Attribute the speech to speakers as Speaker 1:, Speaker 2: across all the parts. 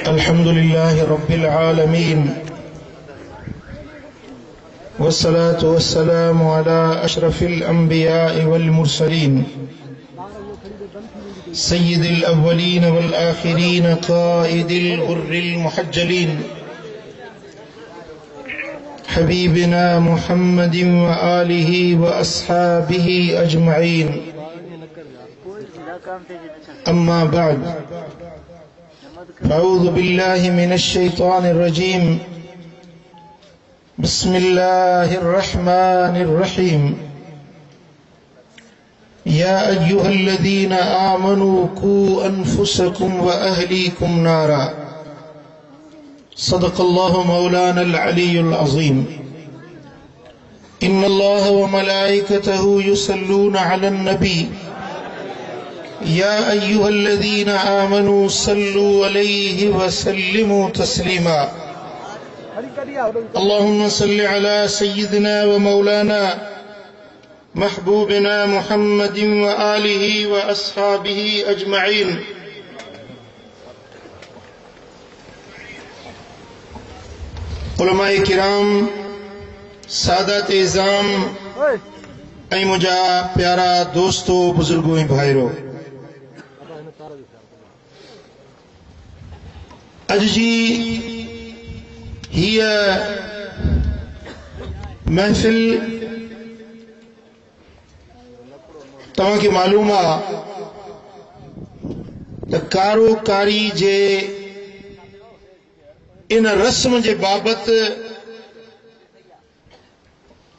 Speaker 1: अल्हम्दुलिल्लाहि रब्बिल आलमीन वस्सलातु वस्सलामु अला अशरफिल अंबिया'i वल मुरसलीन सय्यिदिल अव्वलीन वल आखिरीन क़ाइदिल गुर्रिल मुहज्जलीन हबीबिना मुहम्मदिन व आलिहि व अस्हाबिहि अजमईन। अम्मा बाद, अऊज़ु बिल्लाहि मिनश शैतानिर रजीम। बिस्मिल्लाहिर रहमानिर रहीम। या अय्युहल्लज़ीना आमनू कू अनफुसकुम व अहलीकुम नारा। सदक़ल्लाहु मौलानल अलीयुल अज़ीम। इन्नल्लाह व मलाइकतहु युसल्लूना अलन नबी। या अय्युहल्लज़ीना आमनू सल्लू अलैहि व सल्लिमू तस्लीमा। अल्लाहुम्मा सल्लि अला सय्यिदिना व मौलाना महबूबिना मुहम्मदिन व आलिहि व अस्हाबिहि अजमईन। उलमाए किराम, सादात इज़ाम ऐं मुझा प्यारा दोस्तों, बुजुर्गों ऐं भाइरों, अज जी हीअ महफ़िल तव्हांखे मालूम आहे त कारोकारी जे इन रस्म जे बाबति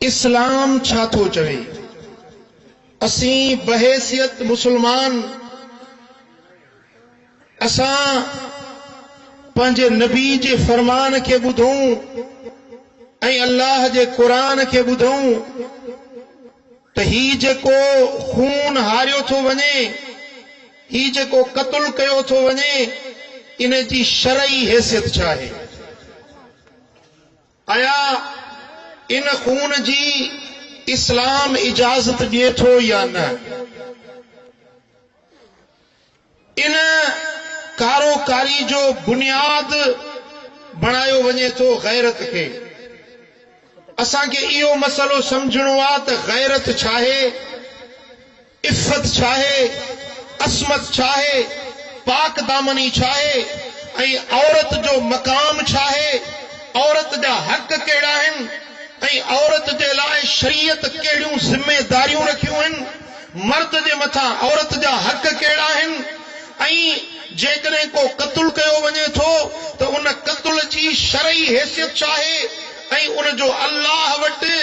Speaker 1: इस्लाम छा थो चवे। असीं बहैसियत मुसलमान असां पंहिंजे नबी जे फरमान खे ॿुधूं ऐं अल्लाह जे क़ुरान खे ॿुधूं त ही जेको खून हारियो थो वञे, ही जेको क़त्ल कयो थो वञे, इन जी शरई हैसियत छा आहे। आया इन खून जी इस्लाम इजाज़त ॾिए थो या न। इन कारोकारी जो बुनियाद बणायो वञे थो गैरत खे। असांखे इहो मसलो समझणो आहे त गैरत छा आहे, इफ़त छा आहे, असमत छा आहे, पाक दामनी छा आहे, ऐं औरत जो मक़ाम छा आहे, औरत जा हक़ कहिड़ा आहिनि ऐं औरत जे लाइ शरीयत कहिड़ियूं ज़िमेदारियूं रखियूं आहिनि, मर्द जे मथां औरत जा हक़ कहिड़ा आहिनि, ऐं जेकॾहिं को क़त्ल कयो वञे थो त उन क़त्ल जी शरई हैसियत छा आहे ऐं उन जो अल्लाह वटि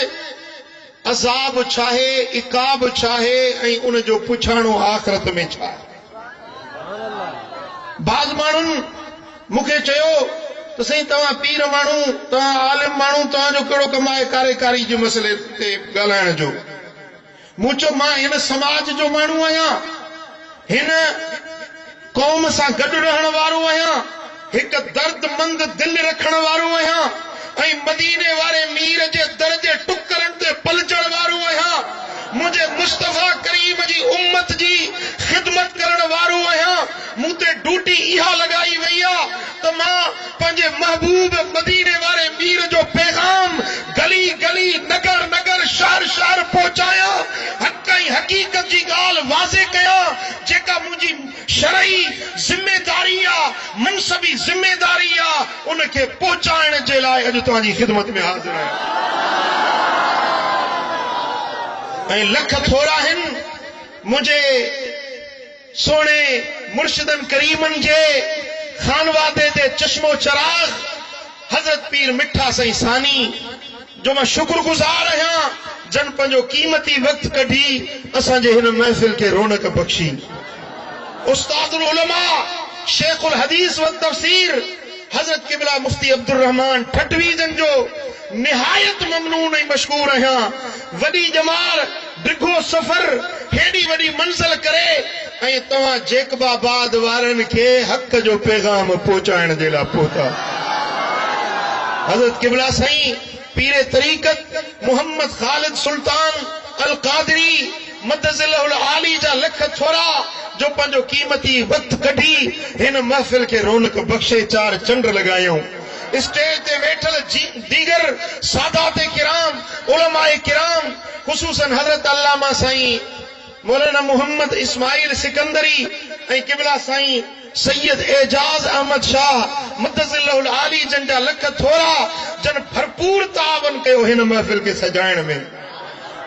Speaker 1: अज़ाब छा आहे, इकाब छा आहे, ऐं उन जो पुछाणो आख़िरत में छा आहे। बाज़ माण्हुनि मूंखे चयो त साईं तव्हां पीर माण्हू, तव्हां आलिम माण्हू, तव्हांजो कहिड़ो कमु आहे कारेकारी जे मसइले ते ॻाल्हाइण जो। मूं चयो मां हिन समाज जो माण्हू आहियां, हिन क़ौम सां गॾु रहण वारो आहियां, हिकु दर्दमंद दिलि रखण वारो आहियां ऐं मदीने वारे मीर जे दर जे टुकरनि ते पलचण वारो आहियां। मुंहिंजे मुस्तफ़ा करीम जी उम्मत जी ख़िदमत करण वारो आहियां। मूं ते ड्यूटी इहा लॻाई वई आहे त मां पंहिंजे महबूब मदीने वारे मीर जो पैगाम गली गली, नगर नगर, शहर शहर पहुचायां, हक़ ऐं हक़ीक़त जी ॻाल्हि वाज़े कयां। जेका मुंहिंजी शरई ज़िमेदारी आहे, मनसबी ज़िमेदारी आहे, उनखे पहुचाइण जे लाइ अॼु तव्हांजी ख़िदमत में हाज़िर आहियां। ऐं लख थोरा आहिनि मुंहिंजे सोणे मुर्शिदन करीमन जे खानवादे ते चश्मो चराग हज़रत पीर मिठा साईं सानी जो मां शुक्रगुज़ार आहियां, जन पंहिंजो क़ीमती वक़्तु कढी असांजे हिन महफ़िल खे रौनक बख़्शी। उस्तादुल उलमा, शेखुल हदीस व तफसीर हज़रत क़िबला मुफ्ती अब्दुल रहमान ठटवी जन जो निहायत ममनून ऐं मशकूर आहियां। वॾी जमाल, डिघो सफ़र, हेॾी वॾी मंज़िल करे ऐं तव्हां जेकबाबाद वारनि खे हक़ जो पैगाम पहुचाइण जे लाइ पहुता। हज़रत क़िबला साईं पीर तरीक़त मोहम्मद ख़ालिद सुल्तान अल क़ादरी मदज़िलहुल आली जा लख थोरा जो पंहिंजो कीमती वक्त कढी हिन महफ़िल खे रौनक बख़्शे 4 चंड लगायूं। स्टेज ते वेठल दीगर सादात किराम, उलमाए किराम, खुसूसन हज़रत अल्लामा साईं मौलाना मोहम्मद इस्माइल सिकंदरी ऐं क़िबला साईं सैयद एजाज अहमद शाह मदज़िलहुल आली जन जा लख थोरा जन भरपूर तावन कयो हिन महफ़िल खे सजाइण में।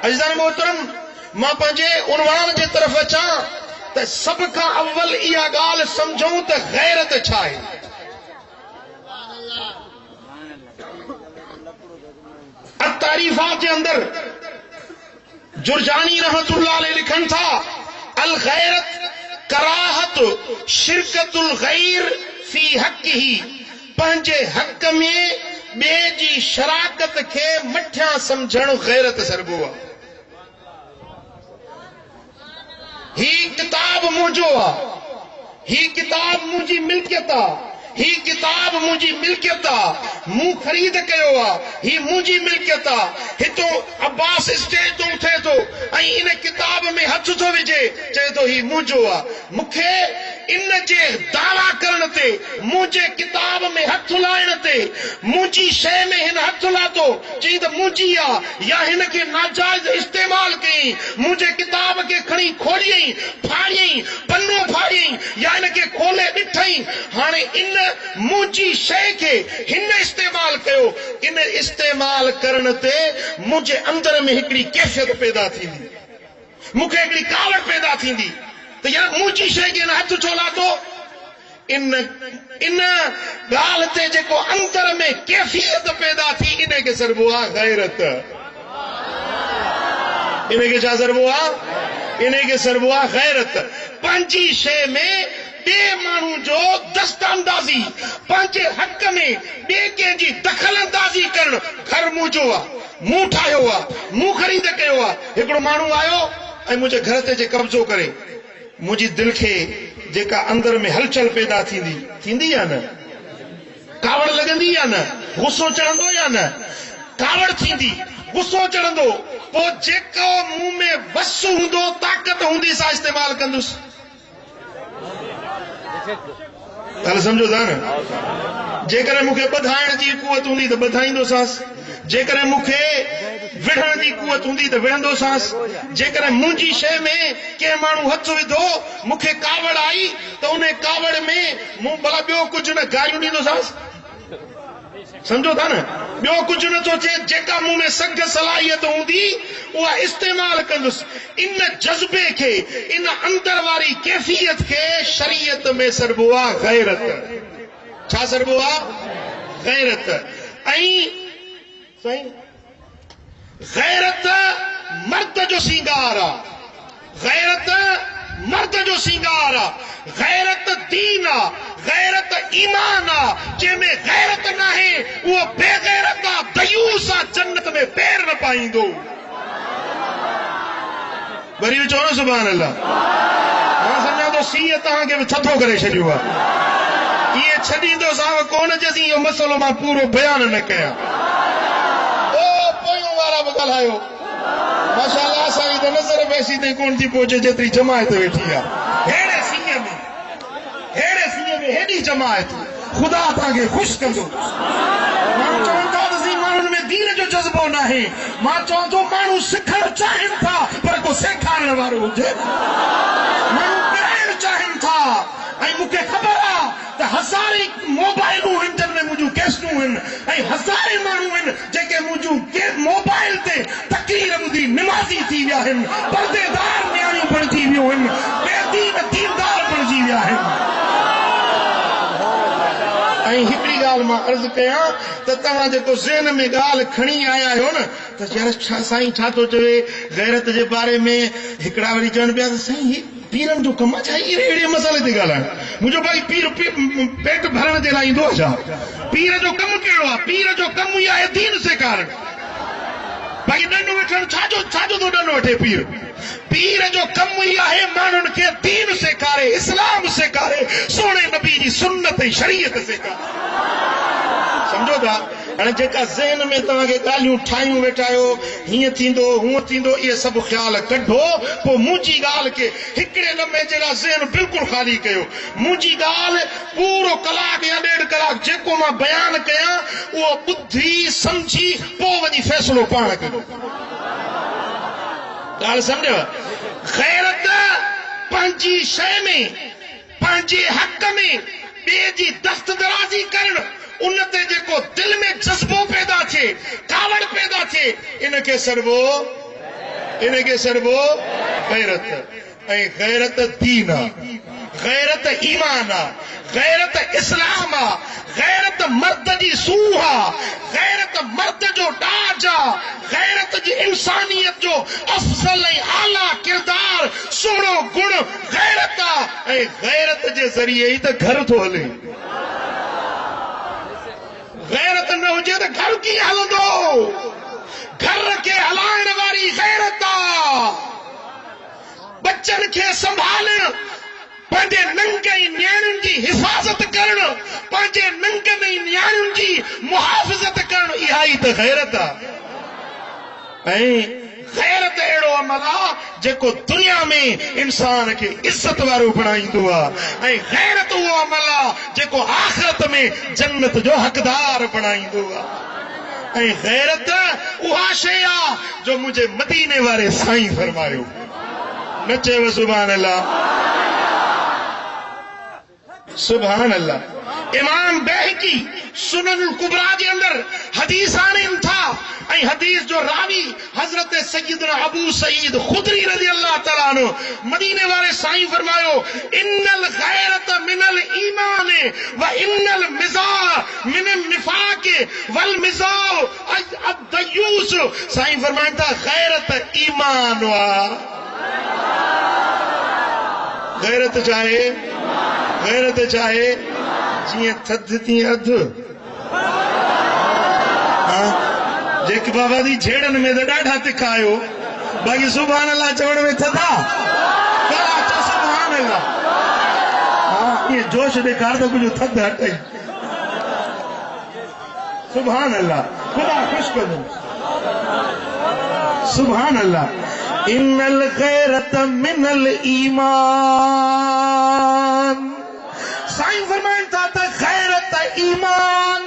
Speaker 1: अज़ीज़ान मोहतरम, मां पंहिंजे उनवान जे तरफ़ अचां त सभ खां अव्वल इहा ॻाल्हि सम्झूं त गैरत छा आहे। तारीफ़ात जे अंदर जुरजानी रहमतुल्लाह अलैह लिखन था, अल गैरत कराहत शिरकतुल गैर फी हक़्क़िही, पंहिंजे हक़ में ॿिए जी शराकत खे मठियां सम्झण गैरत सरबो आहे। ही किताब मुंहिंजो आहे, ही किताब मुंहिंजी मिल्कियत आहे, ही किताब मुंहिंजी मिल्कियत आहे, मूं ख़रीद कयो आहे, ही मुंहिंजी मिल्कियत आहे। हितो अब्बास स्टेज तो उठे थो ऐं इन किताब में हथ थो विझे, चए थो ही मुंहिंजो आहे। मूंखे इन जे दावा करण ते, मुंहिंजे किताब में हथ लाइण ते, मुंहिंजी शइ में हिन हथ लाथो, चई त मुंहिंजी आहे, या हिन खे नाजाइज़ इस्तेमाल कई, मुंहिंजे किताब खे खणी खोलियई, फाड़ियई, पन्नो फाड़ियई, या हिन खे खोले ॾिठई। हाणे इन मुंहिंजी शइ खे हिन इस्तेमाल कयो। इन इस्तेमाल करण ते मुंहिंजे अंदर में हिकिड़ी कैफ़ियत पैदा थींदी, मूंखे हिकिड़ी कावड़ पैदा थींदी त यार मुंहिंजी शइ खे हथ छो लाथो। इन ॻाल्हि ते जेको अंदर में कैफ़ियत पैदा थी, इन खे सरबो आहे गैरत। इन खे छा सरबो आहे? इन खे सरबो आहे गैरत। पंहिंजी शइ में ॿिए माण्हू जो दस्तअंदाज़ी, पंहिंजे हक़ में ॿिए कंहिंजी दख़ल अंदाज़ी करणु, घर मुंहिंजो आहे, मूं ठाहियो आहे, मूं ख़रीद कयो आहे। हिकिड़ो माण्हू आयो ऐं मुंहिंजे घर ते जे कब्ज़ो करे, मुंहिंजी दिलि खे जेका अंदर में हलचल पैदा थींदी या न, कावड़ लॻंदी या न, गुस्सो चढ़ंदो या न, कावड़ थींदी, गुस्सो चढ़ंदो, पोइ जेको मूं में वस हूंदो, ताक़त हूंदी, सा इस्तेमाल कंदुसि। ॻाल्हि सम्झो था न? जेकॾहिं मूंखे ॿधाइण जी कुवत हूंदी त ॿधाईंदोसांसि, जेकॾहिं मूंखे विढ़ण जी कुवत हूंदी त विढ़ंदोसांसि। जेकॾहिं मुंहिंजी शइ में कंहिं माण्हू हथ विधो, मूंखे कावड़ आई त उन कावड़ में मूं भला ॿियो कुझु न गारियूं ॾींदोसांसि। समझो था न? ॿियो कुझु नथो थिए, जेका मूं में सघ सलाहियत हूंदी उहा इस्तेमाल कंदुसि। इन जज़्बे खे, इन अंदर वारी कैफ़ियत खे शरीयत में सरबो आहे गैरत। छा सरबो आहे? गैरत। ऐं साईं, गैरत मर्द जो सींगार आहे, गैरत मर्द जो सींगार आहे, गैरत दीन आहे, गैरत ईमान आहे। जंहिंमें गैरत नाहे उहो बेगैरत आहे, दयूस आहे, जन्नत में पैर न पाईंदो। वरी बि चओ न सुभान अल्लाह। मां सम्झां थो सीउ तव्हांखे बि थधो करे छॾियो आहे। इहे छॾींदोसांव कोन जेसीं इहो मसइलो मां पूरो बयान न कयां। ओ पोयों वारा बि ॻाल्हायो, माशाअल्लाह साईं त नज़र पैसी ताईं कोन थी पहुचे जेतिरी जमायत वेठी आहे। हेड़े सीउ में हेॾी जमायत, ख़ुदा तव्हांखे ख़ुशि कंदो। माण्हू चवनि था त माण्हुनि में दीन जो जज़्बो न आहे। मां चवां थो माण्हू सिखणु चाहिनि था, पर को सेखारण वारो हुजे। माण्हू पढ़ाइणु चाहिनि था, ऐं मूंखे ख़बर आहे त हज़ारे मोबाइलूं आहिनि जिन में मुंहिंजूं कैसेटूं आहिनि, ऐं हज़ारे माण्हू आहिनि जेके मुंहिंजूं मोबाइल ते तकरीर ॿुधी निमाज़ी थी विया आहिनि, परदेदार नियाणियूं बणिजी वियूं आहिनि, बेदीन दीनदार बणिजी विया आहिनि। ऐं हिकिड़ी ॻाल्हि मां अर्ज़ु कयां त तव्हां जेको ज़हन में ॻाल्हि खणी आया आहियो न त यार साईं छा थो चवे गैरत जे बारे में। हिकिड़ा वरी चवनि पिया त साईं ही पीरनि जो कमु आहे छा? अहिड़े मसाले ते ॻाल्हाइण। मुंहिंजो भाई पीर पेट भरण जे लाइ ईंदो आहे छा? पीर जो कमु कहिड़ो आहे? पीर जो कमु ई आहे दीन सेखारण। भाई ॾंड वठणु छाजो थो ॾंड वठे पीर? पीर जो कमु ई आहे माण्हुनि खे दीन सेखारे, इस्लाम सेखारे, सोणे नबी जी सुन्नत ऐं शरीयत सेखारे। समझो था? हाणे जेका ज़हन में तव्हांखे ॻाल्हियूं ठाहियूं वेठा आहियो, हीअं थींदो हूअं थींदो, इहे सभु ख़्याल कढो, पोइ मुंहिंजी ॻाल्हि खे हिकिड़े लम्हे जे लाइ ज़हन बिल्कुलु ख़ाली कयो। मुंहिंजी ॻाल्हि पूरो कलाक या 1.5 कलाक जेको मां बयानु कयां उहो ॿुधी सम्झी पोइ वञी फ़ैसिलो पाण कयो। ॻाल्हि सम्झव? ग़ैरत पंहिंजी शइ में, पंहिंजे हक़ में ॿिए जी दस्तदराज़ी करणु, उन ते जेको दिल में जज़्बो पैदा थिए, कावड़ पैदा थिए, इनखे सॾिबो ग़ैरत। ऐं ग़ैरत दीन आहे, ग़ैरत ईमान आहे, ग़ैरत इस्लाम आहे, ग़ैरत मर्द जी सूह आहे, ग़ैरत मर्द जो डाज आहे, ग़ैरत जी इंसानियत जो अफ़ज़ल ऐं आला किरदार, सुहिणो गुण ग़ैरत आहे। ऐं ग़ैरत जे ज़रिए ई त घर थो हले। ग़ैरत न हुजे त घर कीअं हलंदो? घर खे हलाइण वारी ग़ैरत आहे। बच्चन खे संभालण, पंहिंजे नंगनि न्याणियुनि जी हिफ़ाज़त करणु, पंहिंजे नंगनि न्याणियुनि जी मुहाफ़िज़त करणु, इहा ई त ग़ैरत आहे। ऐं ग़ैरत अहिड़ो अमल आहे जेको दुनिया में इंसान खे इज़त वारो बणाईंदो आहे, ऐं ग़ैरत उहो अमल आहे जेको आख़िरत में जन्नत जो हक़दार बणाईंदो आहे। ऐं ग़ैरत उहा शइ आहे जो मुंहिंजे मदीने वारे साईं फरमायो। न चयो सुभान अल्लाह, सुभान अल्लाह। इमाम बैहकी सुनन कुबरा जे अंदर हदीस आणनि था, ऐं हदीस जो रावी हज़रत सय्यदना अबू सईद खुदरी रज़ी अल्लाह तआला अन्हु, मदीने वाले साईं फरमायो, इन्नल गैरत मिनल ईमान व इन्नल मिज़ाह मिनल निफाक वल मिज़ाह अद-दयूस। साईं फरमाइनि था गैरत ईमान वा। गैरत चाहे जीअं थधि तीअं अधु। जेके बाबा जी झेड़नि में त ॾाढा तिखा आहियो, बाक़ी सुभान अल्लाह चवण में थधा। सुभान अल्लाह। हाँ, ये जोश ॾेखार त कुझु थधि हटे। सुभान अल्लाह, खुदा खुश कजो। सुभान अल्लाह। इन्नल गैरत मिनल ईमान। साईं फरमाइनि था त गैरत ईमान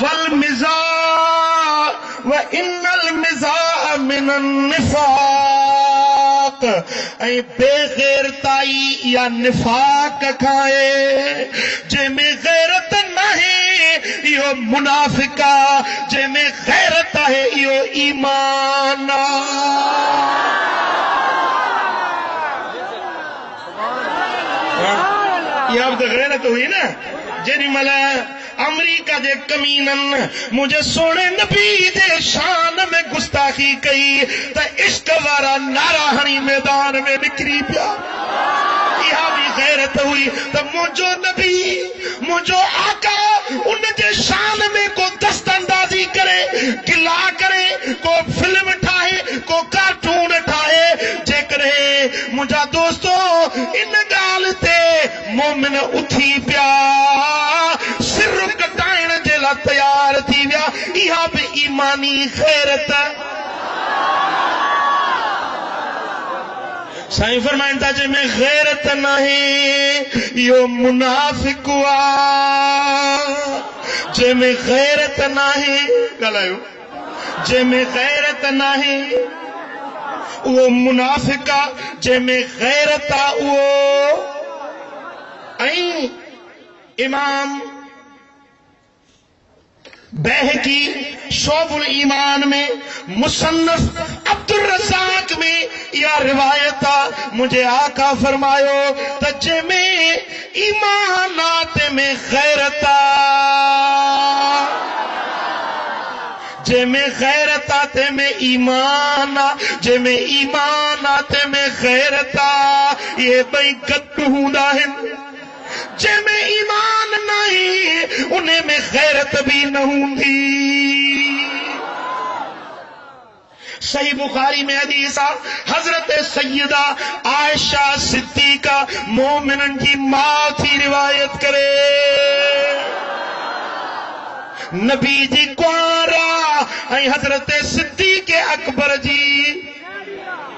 Speaker 1: वल मिज़ाह व इन्नल मिज़ाह मिनन निफाक। ऐं बेगैरताई या निफाक खाए जंहिंमें गैरत नाहे इहो मुनाफ़िका, जंहिंमें गैरत आहे इहो ईमान आहे। इहा बि त गैरत हुई न। जेॾी महिल अमरीका जे कमीननि मुंहिंजे सोणे नबी जे शान में गुस्ताखी कई त इश्क वारा नारा हणी मैदान में निकिरी पिया। इहा बि गैरत हुई त मुंहिंजो नबी, मुंहिंजो आका, उन जे शान में को दस्तंदाज़ी करे, गिला करे, को फिल्म ठाहे, को कार्टून ठाहे। जेकॾहिं मुंहिंजा दोस्तो इन ॻाल्हि ते मोमिन उथी पिया, सिर कटाइण जे लाइ तयार थी विया, इहा बि ईमानी गैरत। साईं फरमाइनि था जंहिंमें गैरत नाहे इहो मुनाफ़िक आहे। जंहिंमें गैरत नाहे, ॻाल्हायो, जंहिंमें गैरत नाहे उहो मुनाफ़िक आहे, जंहिंमें गैरत आहे उहो। ऐं इमाम बैहकी शोबुल ईमान में, मुसन्नफ अब्दुल रज़ाक में इहा रिवायत आहे। मुंहिंजे आका फरमायो त जंहिंमें ईमान आहे तंहिंमें गैरत आहे, जंहिंमें गैरत आहे तंहिंमें ईमान आहे, जंहिंमें ईमान आहे तंहिंमें गैरत आहे। इहे ॿई गॾु हूंदा आहिनि। जंहिंमें ईमान नहीं उन में गैरत भी न हूंदी। सही बुखारी में हदीस आहे, हजरत सैयदा आयशा सिद्दीका मोमिनन की मां थी रिवायत करे। नबी जी कुआरा ऐं हजरत सिद्दीक़ अकबर जी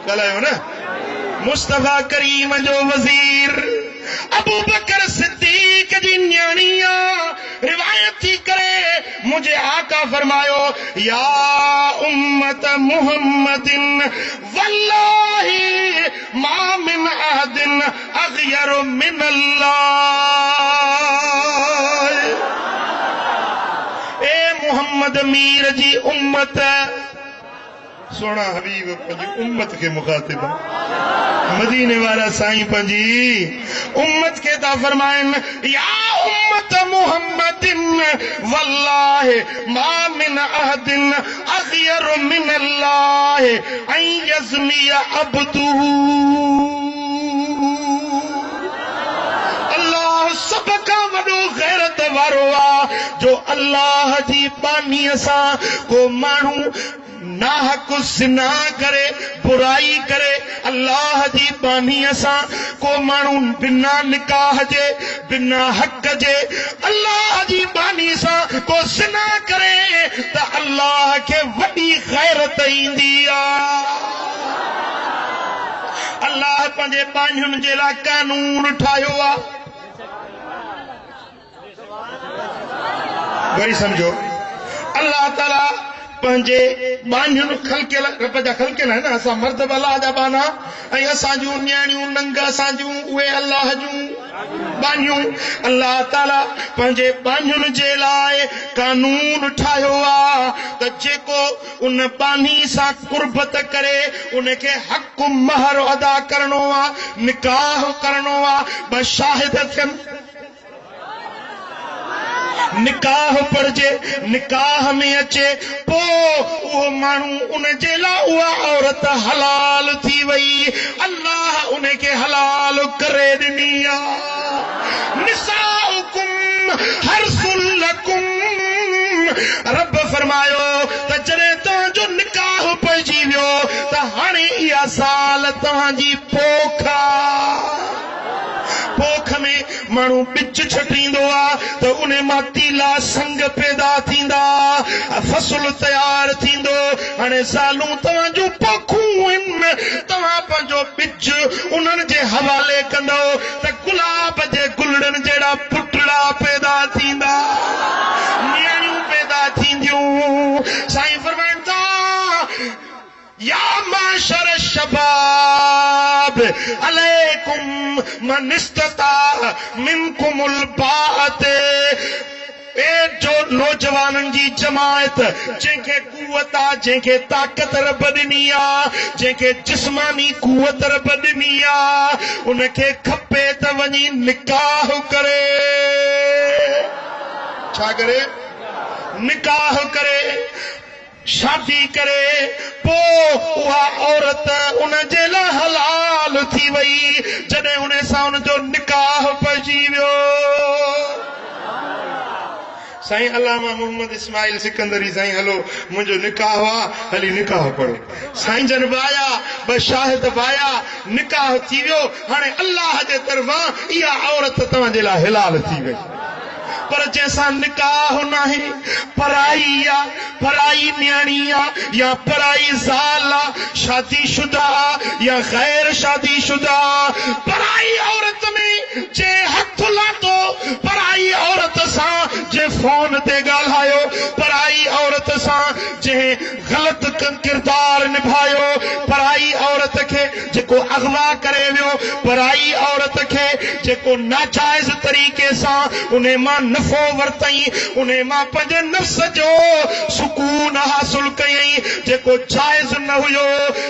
Speaker 1: ॻाल्हायो न मुस्तफा करीम जो वज़ीर अबू बकर सिद्दीक जी न्याणिया रिवायत थी करे मुझे आका फरमायो या उम्मत मुहम्मदिन वल्लाही मा मिन अहदिन अग़यरु मिन अल्लाह। ए मुहम्मद मीर जी उम्मत सोना हबीब पंजी उम्मत के मुखातिब मदीने वाला साईं पंजी उम्मत के ता फरमाइन या उम्मत मुहम्मदिन वल्लाहि मा मिन अहदिन अग़यरु मिन अल्लाह अन यज़नी अब्दुहु। अल्लाह सब का वडो गैरत वारो आ जो अल्लाह जी बानी सां को माण्हू नाहक ज़िना करे बुराई करे अल्लाह जी बानीअ सां को माण्हू बिना निकाह जे बिना हक जे अल्लाह जी बानी सां को ज़िना करे त अल्लाह खे वॾी गैरत ईंदी आहे। अल्लाह पंहिंजे बानियुनि जे लाइ कानून ठाहियो आहे। वरी सम्झो अल्लाह ताला पंहिंजे बानियुनि खलकियल रब जा खलकियल आहिनि न असां मर्द अल्लाह जा बाना ऐं असां जूं न्याणियूं नंग असां जूं उहे अल्लाह जूं बानियूं। अल्लाह ताला पंहिंजे बानियुनि जे लाइ कानून ठाहियो आहे त जेको उन बानी सां कुर्बत करे उनखे हक़ महर अदा करणो आहे निकाह करणो आहे ॿ शाहिद थियनि निकाह पढ़जे निकाह में अचे पो वो मानू उन जे लाइ उहा औरत हलाल थी वई अल्लाह उनखे हलाल करे ॾिनी आहे। निसाउकुम हर्सुल लकुम रब फरमायो त जॾहिं तव्हांजो निकाह पइजी वियो त हाणे इहा साल तव्हांजी पोख पोख में माण्हू बिच छटींदो आहे त उन मां तीला संग पैदा थींदा फसल तयार थींदो। हाणे सालूं तव्हांजो पोखूं आहिनि तव्हां पंहिंजो बिच उन्हनि जे हवाले कंदो त गुलाब जे गुलड़नि जहिड़ा पुटड़ा पैदा थींदा न्याणियूं पैदा थींदियूं। साईं फरमाइनि था या माशर शबाब अलैकुम मन इस्तता मिनकुमुल बाअत। ए जो नौजवाननि जी जमायत जंहिंखे कुवत आहे जंहिंखे ताक़त रब ॾिनी आहे जंहिंखे जिस्मानी कुवत रब ॾिनी आहे उनखे खपे त वञी निकाह करे छा करे निकाह करे शादी करे पो उहा औरत उन जे लाइ हलाल थी वई जॾहिं उन सां उन जो निकाह पइजी वियो। साईं अल्लामा मोहम्मद इस्माइल सिकंदरी साईं हलो मुंहिंजो निकाह आहे हली निकाह पढ़ो साईं जन वाया ॿ शाहिद वाया निकाह थी वियो। हाणे अल्लाह जे तरफ़ां इहा औरत तव्हांजे लाइ हलाल थी वई पर जैसा निकाह नाहे पराई आ पराई न्याणी आ या पराई ज़ाल आ शादीशुदा या गैर शादीशुदा पराई औरत में जे हथ लातो पराई औरत सां जे फोन ते ॻाल्हायो पराई औरत सां जे ग़लत किरदार निभायो पराई औरत खे जेको अगवा करे वियो पराई औरत खे जेको नाजायज़ तरीक़े सां उन मां नफ़ो वरतई उन मां पंहिंजे नफ़्स जो सुकून हासिल कयई जेको जायज़ न हुयो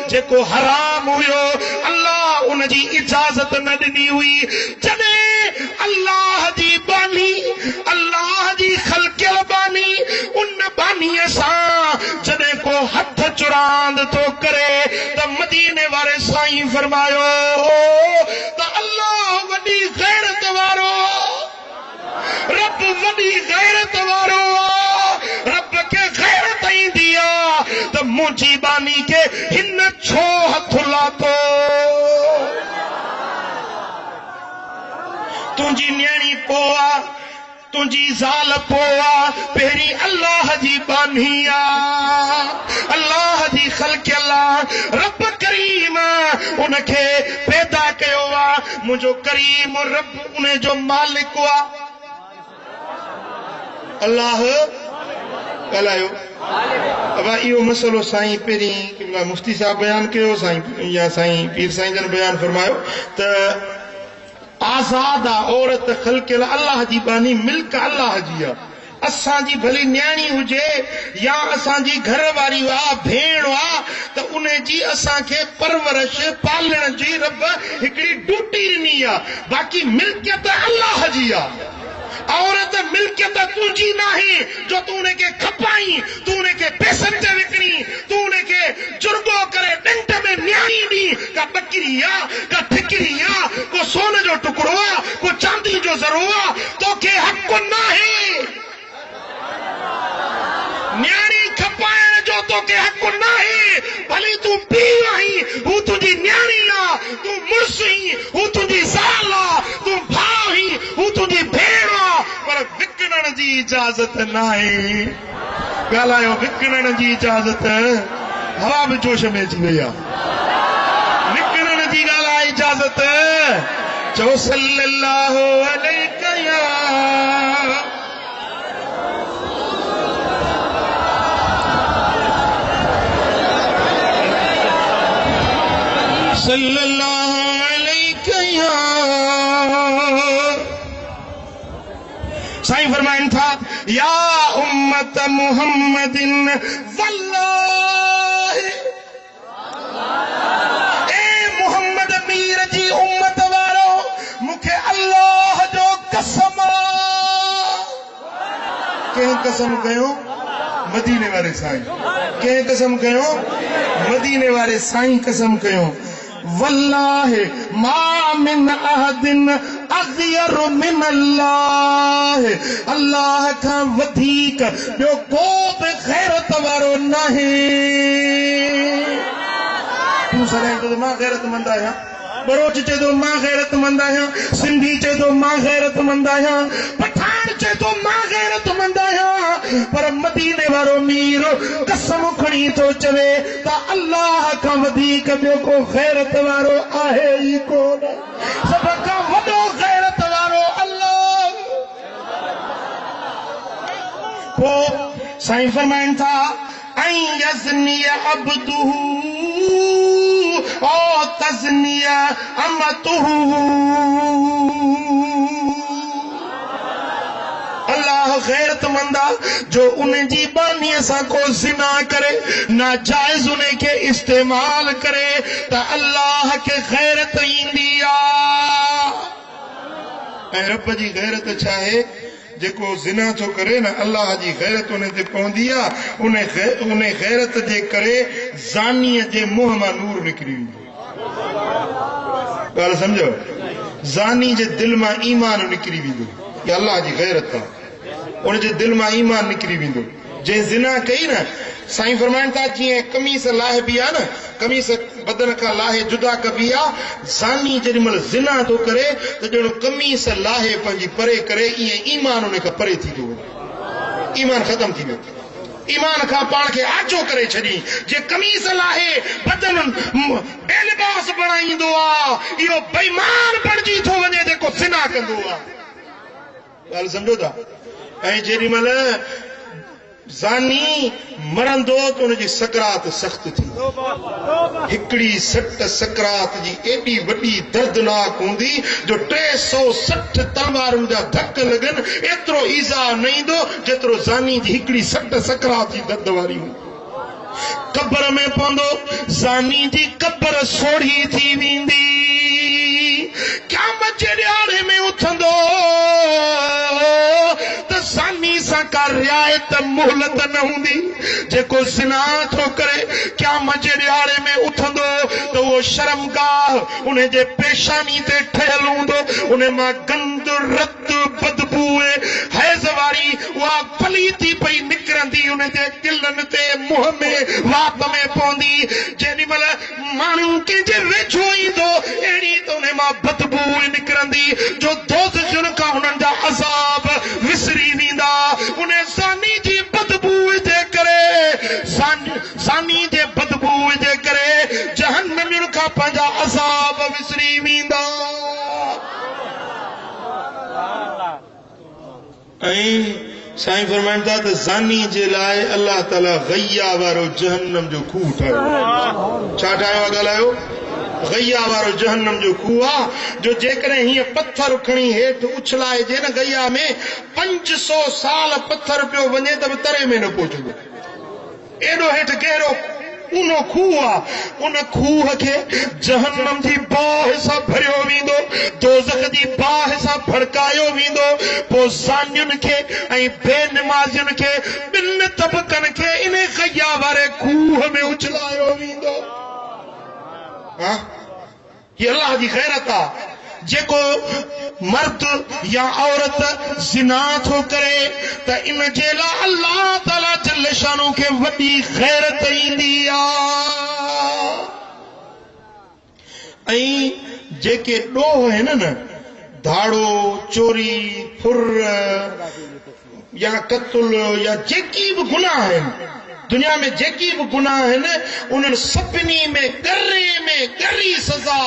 Speaker 1: जेको हराम हुयो अल्लाह उन जी इजाज़त न ॾिनी हुई। जॾहिं अल्लाह जी बानी अल्लाह जी खलकियल बानी उन बानीअ सां जॾहिं को हथ चुरांद तो करे त मदीने वारे साईं फरमायो त अल्लाह वॾी गैरत वारो रब वॾी गैरत वारो रब खे गैरत ईंदी आहे त मुंहिंजी बानी खे हिन छो हथ लाथो तुंहिंजी न्याणी को आहे तुझी ज़ाल पोआ पहिरीं अल्लाह जी बानिया अल्लाह जी ख़ल्क़ अल्लाह रब करीम उनखे पैदा कयो आहे मुंहिंजो करीम रब उन जो मालिक आहे अल्लाह ॻाल्हायो अब इहो मसलो साईं पहिरीं मुफ्ती साहब बयान कयो साईं या साईं पीर साईं जन बयान फरमायो त आज़ाद आहे औरत ख़ल्क़ियल अल्लाह जी बानी मिल्क अल्लाह जी आहे असांजी भली न्याणी हुजे या असांजी घर वारी आहे भेण आहे त उन जी असांखे परवरिश पालण जी रब हिकिड़ी ड्यूटी ॾिनी आहे बाक़ी मिल्कियत अल्लाह जी आहे औरत मिल्कियत तुझी नहीं जो तू उनके खपाई तू उनके पैसनि ते विकणी तू उनके जुर्गो करे ॾंड में न्याणी दी का बकरी आ का ठिकरी आ को सोने जो टुकड़ो आ को चांदी जो ज़रो आ तोखे हक़ नहीं न्याणी खपाइण जो तोखे हक़ नहीं भली तू पीउ आहीं हू तुंहिंजी न्याणी आ तू मुड़ुस आहीं हू तुंहिंजी ज़ाल आ तू भाउ आहीं हू तुंहिंजी भेण आ पर विकिणण जी इजाज़त नाहे ॻाल्हायो विकिणण जी इजाज़त हवा बि जोश में अची वई आहे विकिणण जी ॻाल्हि आहे इजाज़त चओ सल्लल्लाहु अलैहि या सल्लल्लाहु अलैहि या साईं फरमाइन था या उम्मत मुहम्मदिन वल्लाहि ए मोहम्मद मीर जी उम्मत वारो मूंखे अल्लाह जो कसम कंहिं कसम कयो मदीने वारे साईं कंहिं कसम कयो मदीने वारे साईं कसम कयो वल्लाहि मा मिन अहदिन अग़यर मिन अल्लाह अल्लाह खां वधीक ॿियो को बि ग़ैरत वारो नाहे तूं सदाईं तो मां ग़ैरतमंद आहियां बरोच चए थो मां ग़ैरतमंद आहियां सिंधी चए थो मां ग़ैरतमंद आहियां पठान चए थो मां ग़ैरतमंद आहियां पर मदीने वारो मीर कसम खणी थो चवे त अल्लाह खां वधीक ॿियो को ग़ैरत वारो आहे ई कोन सभ खां वॾो ग़ैरत वारो अल्लाह पोइ साईं फरमाइनि था ऐं यज़नी अब्दुहु ओ तज़निया अमतुहु अल्लाह गैरतमंद जो उन जी बानीअ सां को ज़िना करे नाजायज़ उन खे इस्तेमाल करे त अल्लाह खे गैरत ईंदी आहे ऐं रब जी गैरत छा आहे जेको ज़िना थो करे न अल्लाह जी गैरत उन ते पवंदी आहे उन गैरत जे करे ज़ानीअ जे मुंहं मां नूर निकिरी वेंदो ॻाल्हि सम्झो ज़ानी जे दिलि मां ईमान निकिरी वेंदो इहा अल्लाह जी गैरत आहे उन जे दिलि मां ईमान निकिरी वेंदो जे ज़िना कई न साईं फरमाइनि था जीअं कमीस लाहिबी आहे न कमीस बदन खां लाहे जुदा कबी आहे ज़ानी जेॾी महिल ज़िना थो करे त ॼणो कमीस लाहे पंहिंजी परे करे ईअं ईमान उन खां परे थी थो वञे ईमान ख़तम थी वियो ईमान खां पाण खे आजो करे छॾी जे कमीस लाहे बदन बेलिबास बणाईंदो आहे इहो बेईमान बणिजी थो वञे जेको ज़िना कंदो आहे ॻाल्हि सम्झो था ऐं जेॾी महिल ज़ानी मरंदो त उनजी सकरात सख़्त थी हिकिड़ी सट सकरात जी एॾी वॾी दर्दनाक हूंदी जो 360 तलवारुनि जा धक लॻनि एतिरो ईज़ा न ईंदो जेतिरो ज़ानी जी हिकिड़ी सट सकरात जी दर्द वारी हूंदी कब्र में पवंदो ज़ानी जी कब्र सोढ़ी थी वेंदी क़यामत जे ॾियारे में उथंदो त ज़ानी सां का रियायत मोहलत न हूंदी जेको ज़िना थो करे क़यामत जे ॾियारे में उथंदो त उहो शर्मगाह उन जे पेशानी ते ठहियल हूंदो उन मां गंद रत बदबू हैज़ वारी उहा पलीती पई निकिरंदी उन जे दिलनि ते मुंहं में वात में पवंदी जेॾी महिल माण्हू कंहिंजे वेझो ईंदो अहिड़ी त उन मां बदबू निकिरंदी जो दोज़ खां हुननि जा अज़ाब विसरी साईं फरमाइनि था त ज़ानी जे लाइ अल्लाह ताला गैया वारो जहन्नम जो खूह ठाहियो। छा ठाहियो आहे ॻाल्हायो? गैया वारो जहन्नम जो खूह आहे जो जेकॾहिं हीअं पत्थर खणी हेठि उछलाइजे न गैया में 500 साल पत्थर पियो वञे त बि तरे में न पहुचंदो। एॾो हेठि गहरो उनो खूह आहे। उन खूह खे जहन्नम जी बाहि सां भरियो वेंदो, दोज़ख जी बाहि सां भड़कायो वेंदो। पोइ ज़ानियुनि खे ऐं बेनमाज़ियुनि खे ॿिनि तबक़नि खे इन गैया वारे खूह में उछलायो वेंदो। ये अल्लाह जी गैरत आहे। जेको मर्द या औरत ज़िना थो करे त इन जे लाइ अल्लाह ताला जल शानो खे वॾी गैरत ईंदी आहे। ऐं जेके ॾोह आहिनि न, धाड़ो, चोरी, फुर या क़त्ल या जेकी बि गुनाह आहिनि दुनिया में, जेकी बि गुनाह आहिनि उन्हनि सभिनी में गरी सज़ा,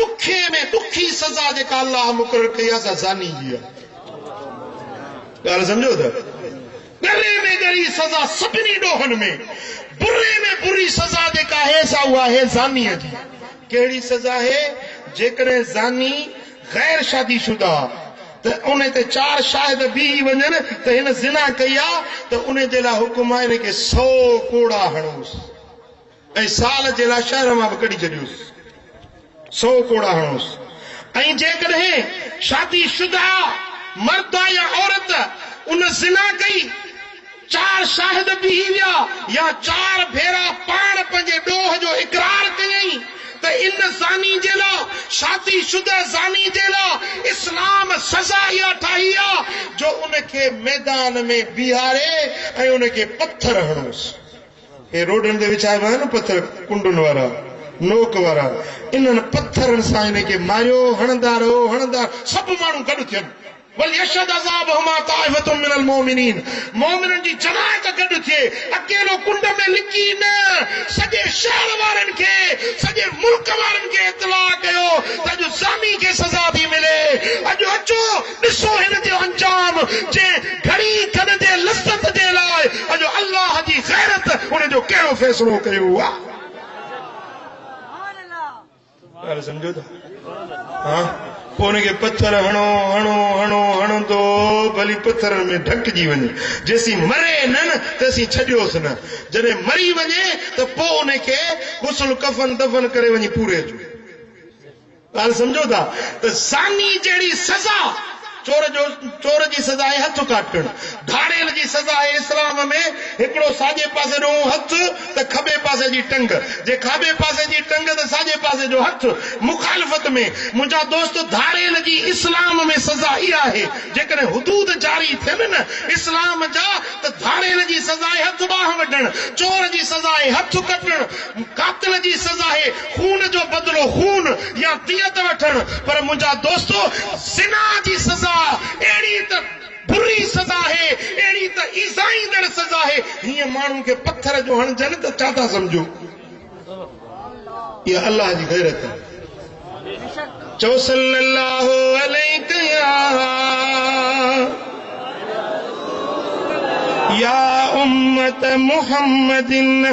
Speaker 1: ॾुखे में ॾुखी सज़ा जेका अल्लाह मुक़ररु कई आहे ज़ानी जी आहे। ॻाल्हि सम्झो था? गरे में गरी सज़ा सभिनी ॾोहनि में, बुरे में बुरी सज़ा जेका आहे सा उहा आहे ज़ानीअ जी। कहिड़ी सज़ा आहे? जेकॾहिं ज़ानी गैर शादीशुदा त उन ते 4 शाहिद बीही वञनि त हिन ज़िना कई आहे त उन जे लाइ हुकुम आहे हिन खे 100 कोड़ा हणोसि ऐं साल जे लाइ शहर मां बि कढी छॾियोसि। 100 कोड़ा हणोसि। ऐं जेकॾहिं शादीशुदा मर्द या औरत उन ज़िना कई, 4 शाहिद बीही विया या 4 भेरा पाण पंहिंजे ॾोह जो इक़रार कयई त इन ज़ानी जे लाइ, शादीशुदा ज़ानी जे लाइ इस्लाम सज़ा इहा ठाही आहे जो उनखे मैदान में बीहारे ऐं उनखे पत्थर हणोसि। हे रोडनि ते विछाइबा आहिनि पत्थर, कुंडुनि वारा, नोक वारा, इन्हनि पत्थरनि सां इनखे मारियो, हणंदा रहो, सभु माण्हू गॾु थियनि। वलियशद अज़ाबहुमा ताइफ़तुम मिनल मोमिनीन, मोमिननि जी जमात गॾु थिए। अकेलो कुंड में लिकी न, सॼे शहर वारनि खे, सॼे मुल्क वारनि खे इतलाह कयो त अॼु ज़ानी खे सज़ा थी मिले। अॼु अचो ॾिसो हिन जो अंजाम, जे घड़ी कन जे लज़्ज़त जे लाइ अॼु अल्लाह जी गैरत उन जो कहिड़ो फ़ैसिलो कयो आहे। ॻाल्हि सम्झो था? पोइ हुनखे पत्थर हणंदो भली पत्थरनि में ढकिजी वञे, जेसीं मरे न तेसीं छॾियोसि न। जॾहिं मरी वञे त पोइ उनखे गुस्ल कफन दफन करे वञी पूरे अचो। ॻाल्हि सम्झो था? त ज़ानी जहिड़ी सज़ा, चोर जी सज़ा आहे हथ काटणु, धाड़ेल जी सज़ा आहे इस्लाम में हिकिड़ो साॼे पासे ॾों हथ त खॿे पासे जी टंग, जे खाॿे पासे जी टंग त साॼे पासे जो हथ। मुखालफ़त में मुंहिंजा दोस्त, धाड़ेल जी इस्लाम में सज़ा इहा आहे। जेकॾहिं हुदूद जारी थियनि न इस्लाम जा त धाड़ेल जी सज़ा आहे हथ ॿांह वढणु, चोर जी सज़ा आहे हथ कटणु, कातिल जी सज़ा आहे खून जो बदिलो खून या दियत वठणु। पर मुंहिंजा दोस्तो, ज़िना जी सज़ा अहिड़ी त बुरी सज़ा है, अहिड़ी त ईज़ाईंदड़ सज़ा है। हीअं माण्हू खे पत्थर जो हणजनि त छा था सम्झो? इहा अल्लाह जी गैरत आहे। चओ सल्लल्लाहु अलैहि या उम्मत मुहम्मदिन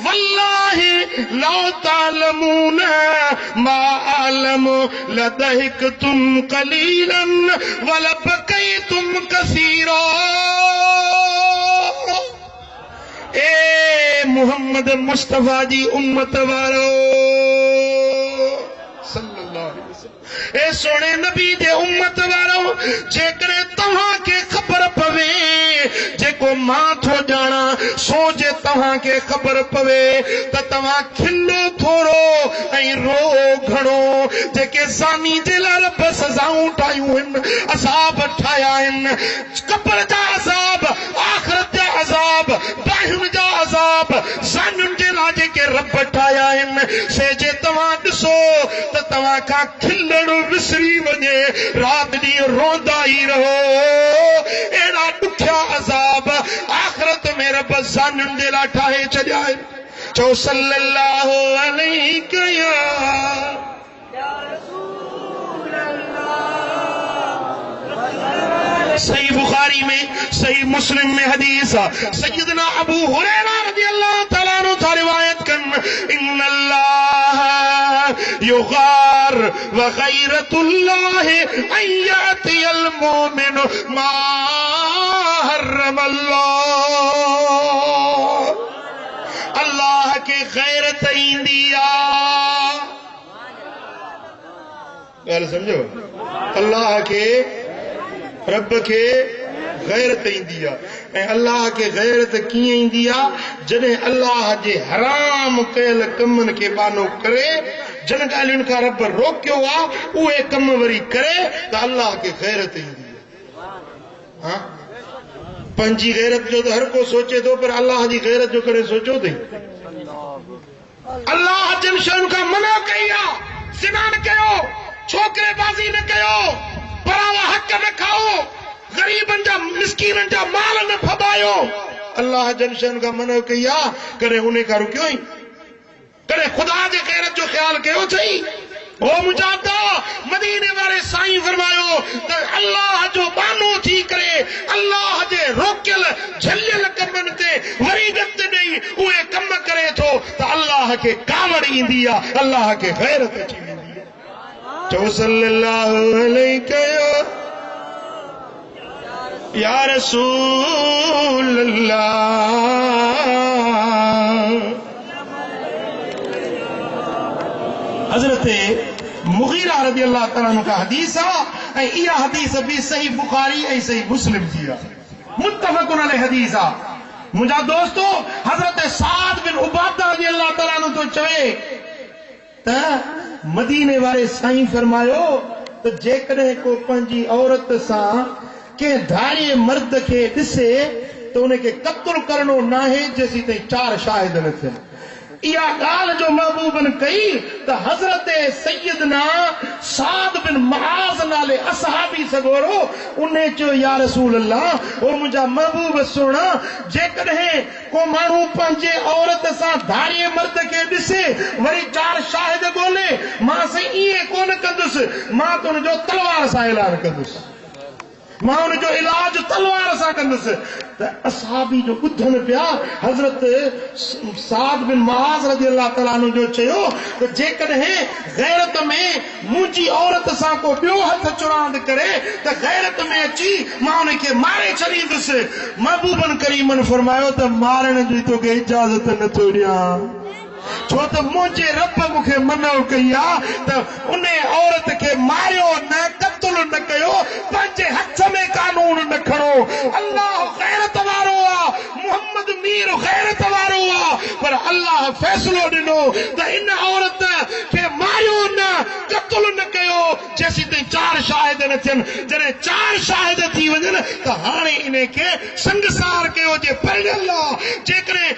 Speaker 1: वल्लाहि लौ तालमून मा आलमु लदहिकतुम कलीलन वलबकैतुम कसीरा। ए मुहम्मद मुस्तफा जी उम्मत वारो सल्लल्लाहु अलैहि वसल्लम, ए सोने नबी जे उम्मत वारो, जेकॾहिं तव्हांखे ख़बर पवे जेको मां थो ॼाणा, सो जे तव्हांखे ख़बर पवे त तव्हां खिलो थोरो ऐं रो घणो। जेके ज़ानी जे लाइ रब सज़ाऊं ठाहियूं आहिनि, अज़ाब ठाहिया आहिनि, कब्र जा अज़ाब, आख़िरत जा अज़ाब, बाहियुनि जा अज़ाब, ज़ानियुनि जे लाइ जेके रब ठाहिया आहिनि, से जे तव्हां ॾिसो त तव्हां खां खिलणु विसरी वञे, राति ॾींहुं रोंदा ई रहो। अहिड़ा ॾुखिया अज़ाब आख़िरत में रब ज़ानियुनि जे लाइ ठाहे छॾिया आहिनि। चओ सल्लल्लाहु अलैहि सही बुखारी में, सही मुस्लिम में हदीस सैयदना अबू हुरैरा रज़ियल्लाहु तआला अन्हु था रिवायत कन, इन्नल्लाह युगार व गैरतुल्लाह अन यातियल मोमिन मा हर्रमल्लाह। अल्लाह के गैरत ईंदिया, गल समझो, अल्लाह के रब के गैरत ईंदी आहे। ऐं अल्लाह के गैरत कीअं ईंदी आहे? जॾहिं अल्लाह जे हराम कयल कमनि खे बानो करे, जिन ॻाल्हियुनि खां रब रोकियो आहे उहे कम वरी करे त अल्लाह खे गैरत ईंदी आहे। हाँ, पंहिंजी गैरत जो त हर को सोचे थो, पर अल्लाह जी गैरत जो कॾहिं सोचियो अथई? अल्लाह जिन शयुनि खां मना कई आहे, ज़िना न कयो, छोकिरेबाज़ी न कयो, परावा हक़ न खाओ, गरीबन जा मिस्कीनन जा माल न फबायो, अल्लाह जन शयुनि खां मना कई आहे, कॾहिं उन खां रुकियो ई? कॾहिं ख़ुदा जे गैरत जो ख़्याल कयो अथई? ओ मुजाहिदा, मदीने वारे साईं फरमायो त अल्लाह जो बानो थी करे अल्लाह जे रोकियल झलियल कमनि ते वरी गत ॾेई उहे कम करे थो त अल्लाह खे कावड़ ईंदी आहे, अल्लाह खे गैरत अची वेंदी आहे। चओ सल्लल्लाहु अलैहि या रसूल अल्लाह। हजरत मुगीरा रज़ी अल्लाह तआला अन्हु का हदीस आहे, ऐं इहा हदीस बि सही बुखारी ऐं सही मुस्लिम जी आहे, मुत्तफ़क़ुन अलैहि हदीस आहे। मुंहिंजा दोस्तो, हजरत साद बिन उबादा रज़ी अल्लाह तआला अन्हु तो चवे त मदीने वारे साईं फरमायो त जेकॾहिं को पंहिंजी औरत सां के धारे मर्द के ॾिसे त उनखे क़त्ल करणो नाहे जेसीं ताईं 4 शाहिद न थियनि। इहा ॻाल्हि जो महबूबन कई त हज़रत सैयदना साद बिन मुआज़ नाले असहाबी सगोरो उन चयो, या रसूल अल्लाह, ओ मुंहिंजा महबूब सोना, जेकॾहिं को माण्हू पंहिंजे औरत सां धारे मर्द खे ॾिसे वरी 4 शाहिद ॻोल्हे, मां साईं ईअं कोन कंदुसि, मां त उनजो तलवार सां ऐलान कंदुसि, मां उनजो इलाज तलवार सां कंदुसि। त असहाबी जो ॿुधनि पिया हज़रत साद बिन मुआज़ रज़ी अल्लाह तआला अन्हु जो चयो त जेकॾहिं गैरत में मुंहिंजी औरत सां को ॿियो हथ चुरांद करे त गैरत में अची मां उनखे मारे छॾींदुसि। महबूबन करीमन फरमायो त मारण जी तोखे इजाज़त नथो ॾियां, छो त मुंहिंजे रब मूंखे मनो कई आहे त उन औरत खे मारियो न, क़त्ल न कयो, पंहिंजे हथ में कानून न खणो। अल्लाह गैरत वारो आहे, मोहम्मद मीर गैरत वारो आहे, पर अल्लाह फ़ैसिलो ॾिनो त इन औरत खे मारियो न, क़त्ल न कयो जेसीं ताईं 4 शाहिद न थियनि। जॾहिं 4 शाहिद थी वञनि त हाणे इन खे संगसार कयो जे परिणियल आहे। जेकॾहिं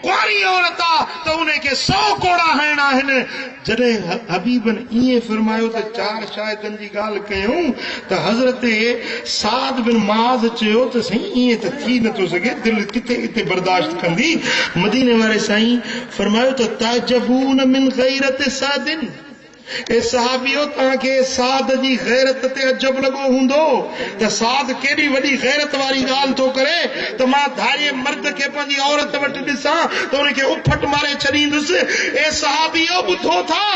Speaker 1: कुंवारी औरत आहे त उनखे 100 कोड़ा हणणा आहिनि। जॾहिं हबीबन ईअं फरमायो त 4 शाहिदनि जी ॻाल्हि कयूं त हज़रत साद बिन मुआज़ चयो त साईं ईअं त थी नथो सघे, दिलि किथे किथे बर्दाश्त कंदी। मदीने वारे साईं फरमायो त ताजबून मिन गैरत सादिन, ए सहाबियो, तव्हांखे साद जी गैरत ते अजब लॻो हूंदो त साद केॾी वॾी गैरत वारी ॻाल्हि थो करे त मां धारे मर्द खे पंहिंजी औरत वटि ॾिसां त उनखे उफट मारे छॾींदुसि। ए सहाबियो, ॿुधो था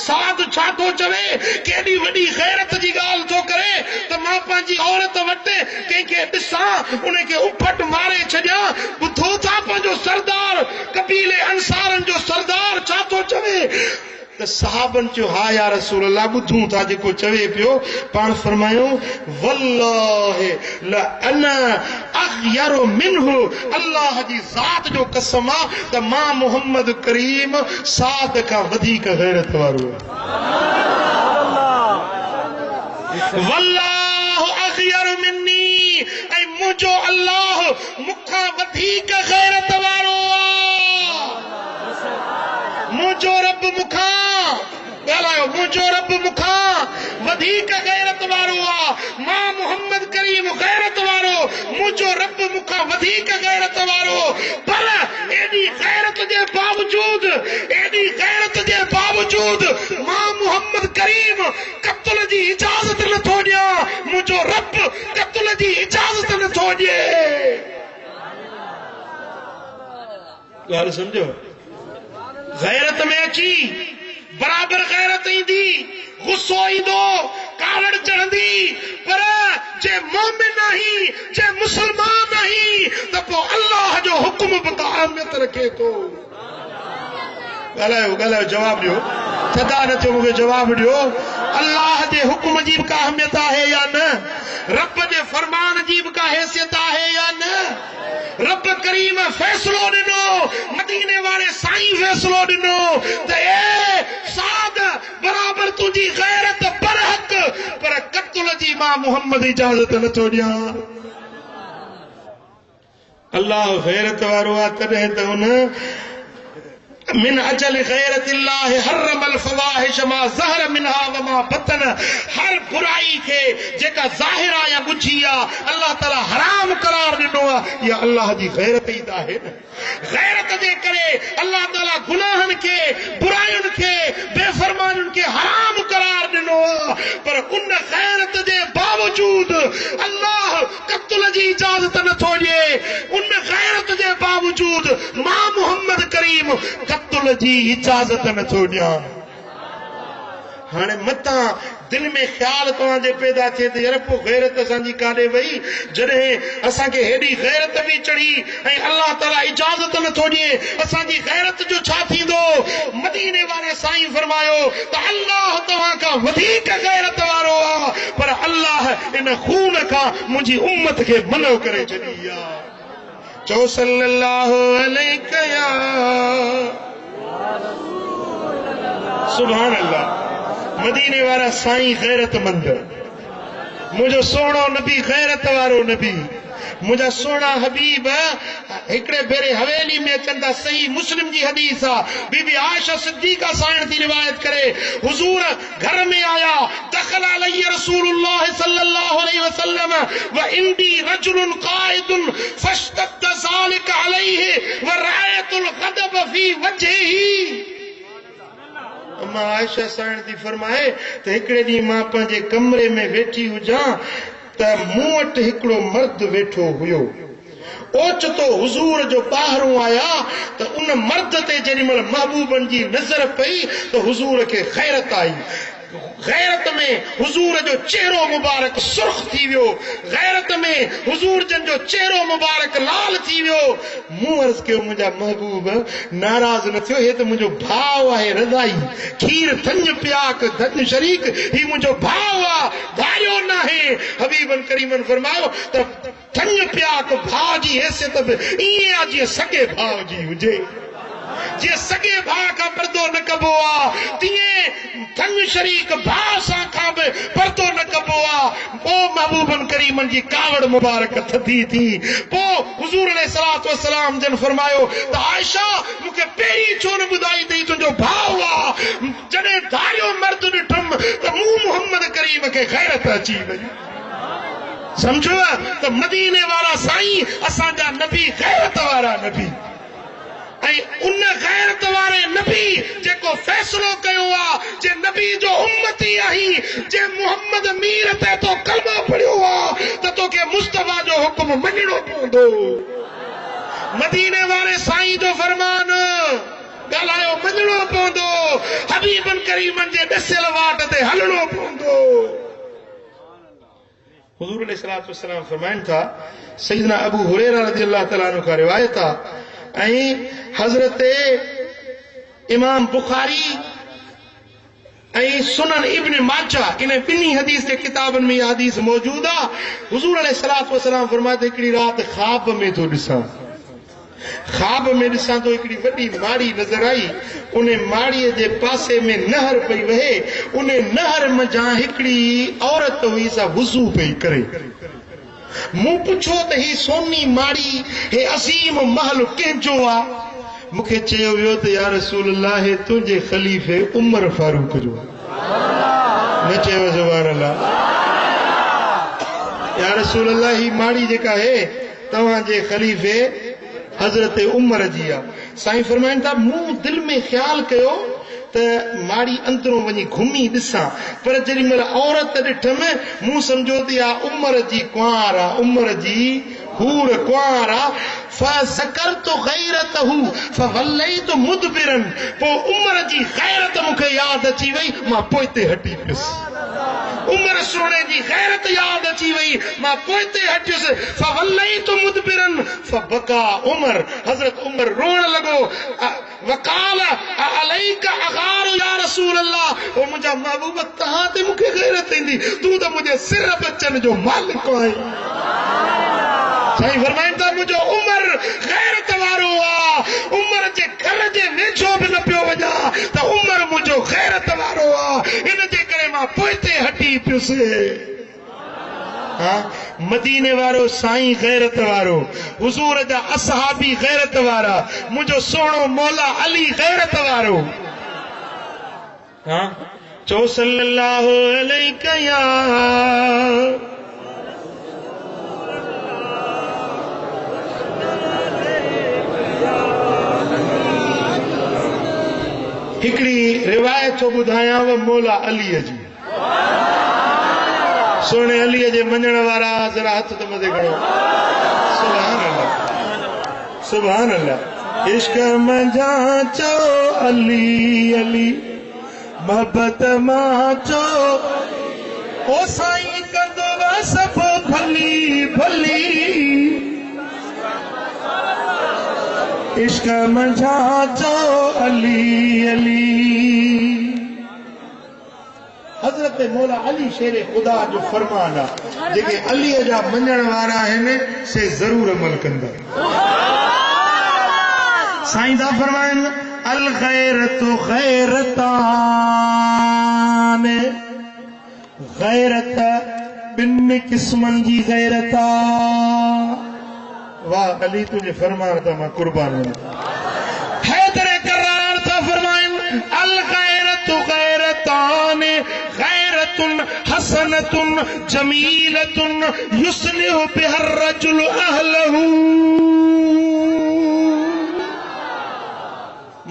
Speaker 1: साद छा थो चवे, केॾी वॾी गैरत जी ॻाल्हि थो करे त मां पंहिंजी औरत वटि कंहिंखे ॾिसां उनखे उफट मारे छॾियां। ॿुधो था पंहिंजो सरदार, कबीले अंसारनि जो सरदार छा थो चवे? त सहाबन चयो, हा या रसूल अल्लाह, ॿुधूं था जेको चवे पियो। पाण फरमायो, वल्लाहि ला अना अग़यरु मिन्हु, अल्लाह जी ज़ात जो कसम आहे त मां मोहम्मद करीम साद खां वधीक गैरत वारो आहियां। वल्लाहु अग़यरु मिन्नी, ऐं मुंहिंजो अल्लाह मूंखां वधीक गैरत वारो आहे। मुंहिंजो रब मूंखां ॻाल्हायो, मुंहिंजो रब मूंखां वधीक गैरत वारो आहे। मां मोहम्मद करीम गैरत वारो, मुंहिंजो रब मूंखां वधीक गैरत वारो। पर एॾी गैरत जे बावजूद, एॾी गैरत जे बावजूद मां मोहम्मद करीम क़त्ल जी इजाज़त नथो ॾियां। मुंहिंजो रब क़त्ल जी इजाजत नथो ॾिए। ॻाल्हि सम्झो, गैरत में अची बराबर गैरत ईंदी, गुस्सो ईंदो, कावड़ चढ़ंदी, पर जे मोमिन आहीं, जे मुसलमान आहीं, त पोइ अल्लाह जो हुक्म बि अहमियत रखे थो। ॻाल्हायो ॻाल्हायो, जवाब ॾियो, थदा न थियो, मूंखे जवाब ॾियो। अल्लाह जे हुक्म जी बि का अहमियत आहे या न? रब जे फरमान जी बि का हैसियत आहे या न? रब करीम फैसलो ॾिनो, मदीने वारे साईं फैसलो ॾिनो त ए साद बराबर तुंहिंजी गैरत बरहक, पर क़त्ल जी मां मोहम्मद इजाज़त नथो ॾियां। अल्लाह गैरत वारो आहे, तॾहिं त हुन मिन अजल गैरतिल्लाह हर्रमल फवाहिश मा ज़हर मिनहा व मा बतन। हर बुराई खे जेका ज़ाहिर आहे या ॻुझी आहे, अल्लाह ताला हराम करार ॾिनो आहे। इहा अल्लाह जी गैरत ई त आहे न। गैरत जे करे अल्लाह ताला गुनाहनि खे, बुराइयुनि खे, बेफरमानियुनि खे हराम करार ॾिनो आहे, पर उन गैरत जे बावजूद अल्लाह क़त्ल जी इजाज़त नथो ॾिए। उन गैरत जे बावजूद मां मोहम्मद करीम क़त्ल जी इजाज़त नथो ॾियां। हाणे मतां दिल में ख्याल तव्हांजे पैदा थिए त यार पोइ गैरत असांजी काॾे वई, जॾहिं असांखे हेॾी गैरत बि चढ़ी ऐं अल्लाह ताला इजाज़त नथो ॾिए, असांजी गैरत जो छा थींदो? मदीने वारे साईं फरमायो त अल्लाह तव्हां खां वधीक गैरत वारो आहे, पर अल्लाह इन खून खां मुंहिंजी उम्मत खे मनो करे छॾी आहे। चओ सल्लल्लाहु अलैहि या सुभान अल्लाह। मदीने वारा साईं गैरतमंद, मुंहिंजो सोणो नबी गैरत वारो नबी, मुंहिंजा सोना हबीब हिकिड़े भेरे हवेली में अचनि था। सही मुस्लिम जी हदीस आहे, बीबी आयशा सिद्दीका साइण थी रिवायत करे, हुजूर घर में आया, दखल अलैहि रसूलुल्लाह सल्लल्लाहु अलैहि वसल्लम व इंदी रजुलन काइदुन फश्तद्द ज़ालिक अलैहि व रायतुल गदब फी वजहिही। अम्मा आयशा साइण थी फरमाए त हिकिड़े ॾींहुं मां पंहिंजे कमरे में वेठी हुजां त मूं वटि हिकिड़ो मर्द वेठो हुयो। ओचितो हुजूर जो ॿाहिरों आया त उन मर्द ते जेॾीमहिल महबूबनि जी नज़र पई त हुजूर खे गैरत आई। गैरत में हुजूर जो चेहरो मुबारक सुर्ख थी वियो, गैरत में हुजूर जन जो चेहरो मुबारक लाल थी वियो। मूं अर्ज़ कयो मुंहिंजा महबूब नाराज़ न थियो, हे त मुंहिंजो भाउ आहे, रज़ाई खीर थञ पियाक धन शरीक, ही मुंहिंजो भाउ आहे, धारियो न आहे। हबीबन करीमन फरमायो त थञ पियाक भाउ जी हैसियत बि ईअं आहे जीअं सॻे भाउ जी हुजे। जीअं सॻे भाउ खां पर्दो न कबो आहे, तीअं थन शरीक भाउ सां खां बि पर्दो न कबो आहे। पोइ महबूबन करीमन जी कावड़ मुबारक थधी थी। पोइ हुजूर अलैहिस्सलातु वस्सलाम जन फरमायो त आयशा मूंखे पहिरीं छो न ॿुधाई अथई तुंहिंजो भाउ आहे? जॾहिं धारियो मर्द ॾिठुमि त मूं मोहम्मद करीम खे गैरत अची वई। समझो त मदीने वारा साईं असांजा नबी गैरत वारा नबी, ऐं उन गैरत वारे नबी जेको फैसलो कयो आहे, जे नबी जो उम्मती आहीं, जे मोहम्मद मीर ते तो कलमो पढ़ियो आहे त तोखे मुस्तफा जो हुक्म मञणो पवंदो। मदीने वारे साईं जो फरमान ॻाल्हायो मञणो पवंदो, हबीबन करीमन जे ॾसियल वाट ते हलणो पवंदो। हुजूर अलैहिस्सलातु वस्सलाम फरमाइनि था, सैयदना अबू हुरैरा रज़ियल्लाहु तआला अन्हु खां रिवायत आहे, ऐं हज़रत इमाम बुखारी ऐं सुनन इब्न माजा इन ॿिन्ही हदीस जे किताबनि में इहा हदीस मौजूद आहे। हुजूर अलैहिस्सलातु वस्सलाम फरमाए त हिकिड़ी राति ख्वाब में थो ॾिसां, ख्वाब में ॾिसां तो हिकिड़ी वॾी माड़ी नज़र आई। उन माड़ीअ जे पासे में नहर पई वहे, उन नहर मझां हिकिड़ी औरत हुई, सा वुज़ू पई करे। मूं पुछो त ही सोनी माड़ी, हे असीम महल कंहिंजो आहे? मूंखे चयो वियो त या रसूल अल्लाह हे तुंहिंजे ख़लीफ़े उमर फारूक जो। न चयो सुभान अल्लाह। या रसूल अल्लाह ही माड़ी जेका है तव्हांजे ख़लीफ़े हज़रत उमर जी आहे। साईं फरमाइनि था मूं दिल में ख्याल कयो त माड़ी अंदरों वञी घुमी ॾिसां पर जेॾी महिल औरत ॾिठमि मूं सम्झो त इहा उमिरि जी कुंवार आहे उमिरि जी हूर कुंवार आहे فذكرت غيرته فوليت مدبرا पोइ उमिरि जी गैरत मूंखे यादि अची वई मां पोइते हटी पियुसि उमर सोने जी गैरत याद अची वई मां पोइते हटियुसि फवल्लैतु मुदबिरन फबका उमर हजरत उमर रोण लगो वकाल अलैका अगार या रसूल अल्लाह ओ मुंहिंजा महबूब तहां ते मूंखे गैरत ईंदी तूं त मुंहिंजे सिर बचन जो मालिक आहीं साईं फरमाइनि था मुंहिंजो उमर गैरत वारो आहे उमर जे घर जे वेझो बि न पियो वञा त उमर मुंहिंजो गैरत वारो आहे इन जे करे मां पोइते हटी पियुसि मदीने वारो साईं गैरत वारो हुजूर जा असहाबी गैरत वारा मुंहिंजो सोणो मौला अली गैरत वारो चो सल्लल्लाहु अलैहि या हिकड़ी रिवायत थो ॿुधायांव मौला अलीअ जी सोने अलीअ जे मञण वारा जरा हथ त मथे खणो सुभान अल्लाह सुभान अल्लाह इश्क मंझा चो अली अली मोहब्बत मां चो ओ साईं कंदो सब भली भली इश्क मंझा चो अली अली हजरत मौला अली शेर खुदा जो फरमान आहे जेके अलीअ जा मञण वारा आहिनि से ज़रूर अमल कंदा साईं था फरमाइनि अल गैरतु गैरतान गैरत ॿिनि क़िस्मनि जी गैरत वाह अली तुझे फरमान था मां कुर्बान हैदर करार था फरमाइनि अल गैरतु गैरतान गैरतुन हसनतुन जमीलतुन युस्लिहु बिहर रजुल अहलहू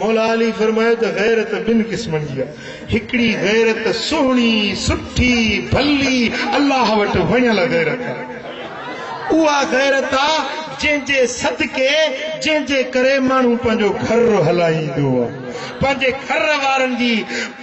Speaker 1: मौला अली फरमाए त गैरत ॿिनि क़िस्मनि जी आहे हिकिड़ी गैरत सुहिणी सुठी भली अल्लाह वटि वञल गैरत आहे उहा गैरत आहे जंहिंजे सदके जंहिंजे करे माण्हू पंहिंजो घर हलाईंदो आहे पंहिंजे घर वारनि जी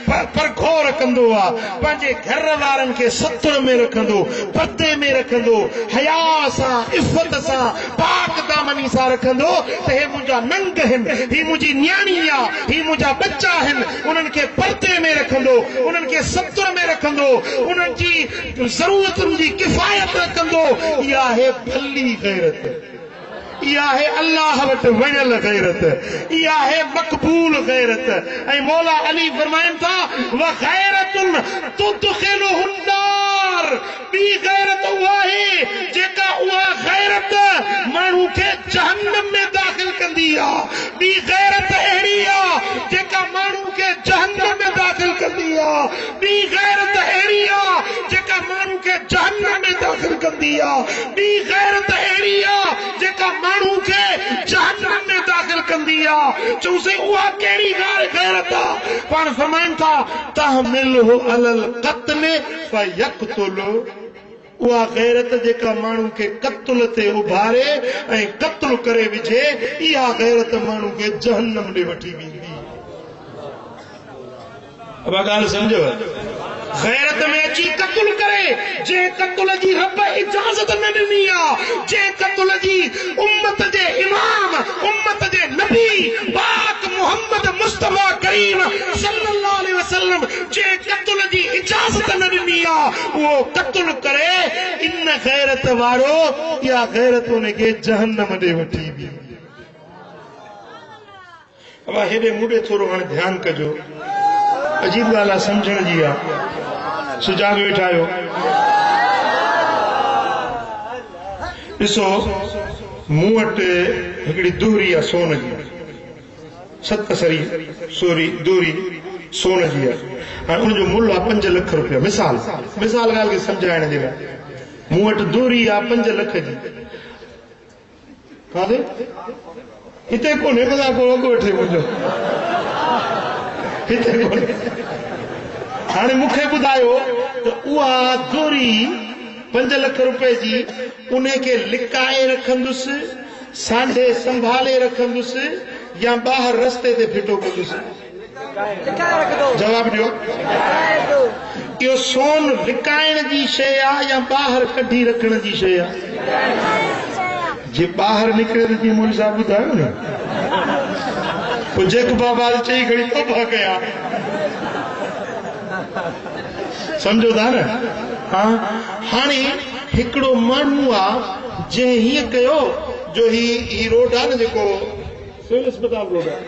Speaker 1: परखोर कंदो आहे पंहिंजे घर वारनि खे सतुर में रखंदो पर्दे में रखंदो हया सां इफ़त सां पाक दामनी सां रखंदो त हे मुंहिंजा नंग आहिनि ही मुंहिंजी न्याणी आहे ही मुंहिंजा बच्चा आहिनि उन्हनि खे पर्दे में रखंदो उन्हनि खे सतुर में रखंदो उन्हनि जी ज़रूरतुनि जी किफ़ायत रखंदो इहा आहे भली गैरत इहा है अल्लाह वटि वञल गैरत इहा है मक़बूल गैरत ऐं मौला अली फरमाइनि था व गैरतुन तुदखिलुहुन नार ॿी गैरत उहा आहे जेका उहा गैरत माण्हू खे जहन्नम में दाख़िल कंदी आहे ॿी गैरत अहिड़ी आहे जेका माण्हू खे जहन्नम में दाख़िल कंदी आहे ॿी गैरत अहिड़ी आहे जेका माण्हू खे जहन्नम में दाख़िल कंदी आहे ॿी गैरत अहिड़ी आहे जेका माण्हू खे जहन्नम में दाख़िल कंदी आहे चऊंसीं उहा कहिड़ी गैरत आहे पाण फरमाइनि था तहमिलहु अलल क़त्ल फयक़्तुल उहा गैरत जेका माण्हू खे क़त्ल ते उभारे ऐं क़त्ल करे विझे इहा गैरत माण्हू खे जहन्नम ॾे वठी वेंदी अब ॻाल्हि सम्झो गैरत में अची क़त्ल करे जे क़त्ल जी रब इजाज़त न ॾिनी आहे जे क़त्ल जी उम्मत जे इमाम उम्मत जे नबी पाक मोहम्मद मुस्तफा करीम सल्लल्लाहु अलैहि वसल्लम जे क़त्ल जी इजाज़त न ॾिनी आहे उहो क़त्ल करे इन गैरत वारो या गैरत उनखे जहन्नम ॾे वठी वेंदी अब हेॾे मुॾे थोरो हाणे ध्यानु कजो अजीब ॻाल्हि आहे सम्झण जी आहे सुजाग वेठा आहियो ॾिसो मूं वटि हिकिड़ी दूरी आहे सोन जी 7 सरी सोरी दूरी सोन जी आहे हाणे उनजो मुल्ह आहे 5 लख रुपया मिसाल ॻाल्हि खे सम्झाइण जे लाइ मूं वटि दूरी आहे 5 लख जी काथे हिते कोन्हे को अघु वठे मुंहिंजो हिते कोन्हे। हाणे मूंखे ॿुधायो त उहा दोरी 5 लख रुपए जी उन खे लिकाए रखंदुसि, सांढे संभाले रखंदुसि या ॿाहिरि रस्ते ते फिटो कंदुसि? जवाब ॾियो। इहो सोन लिकाइण जी शइ आहे या ॿाहिरि कढी रखण जी शइ आहे? जे ॿाहिरि निकिरे त जीअं मोदी साहिब ॿुधायो न, पोइ जेको बाबा चई घड़ी तोबा कया, सम्झो था न। हाणे हिकिड़ो माण्हू आहे जंहिं हीअं कयो जो ही रोड आहे न जेको सिविल अस्पताल रोड आहे,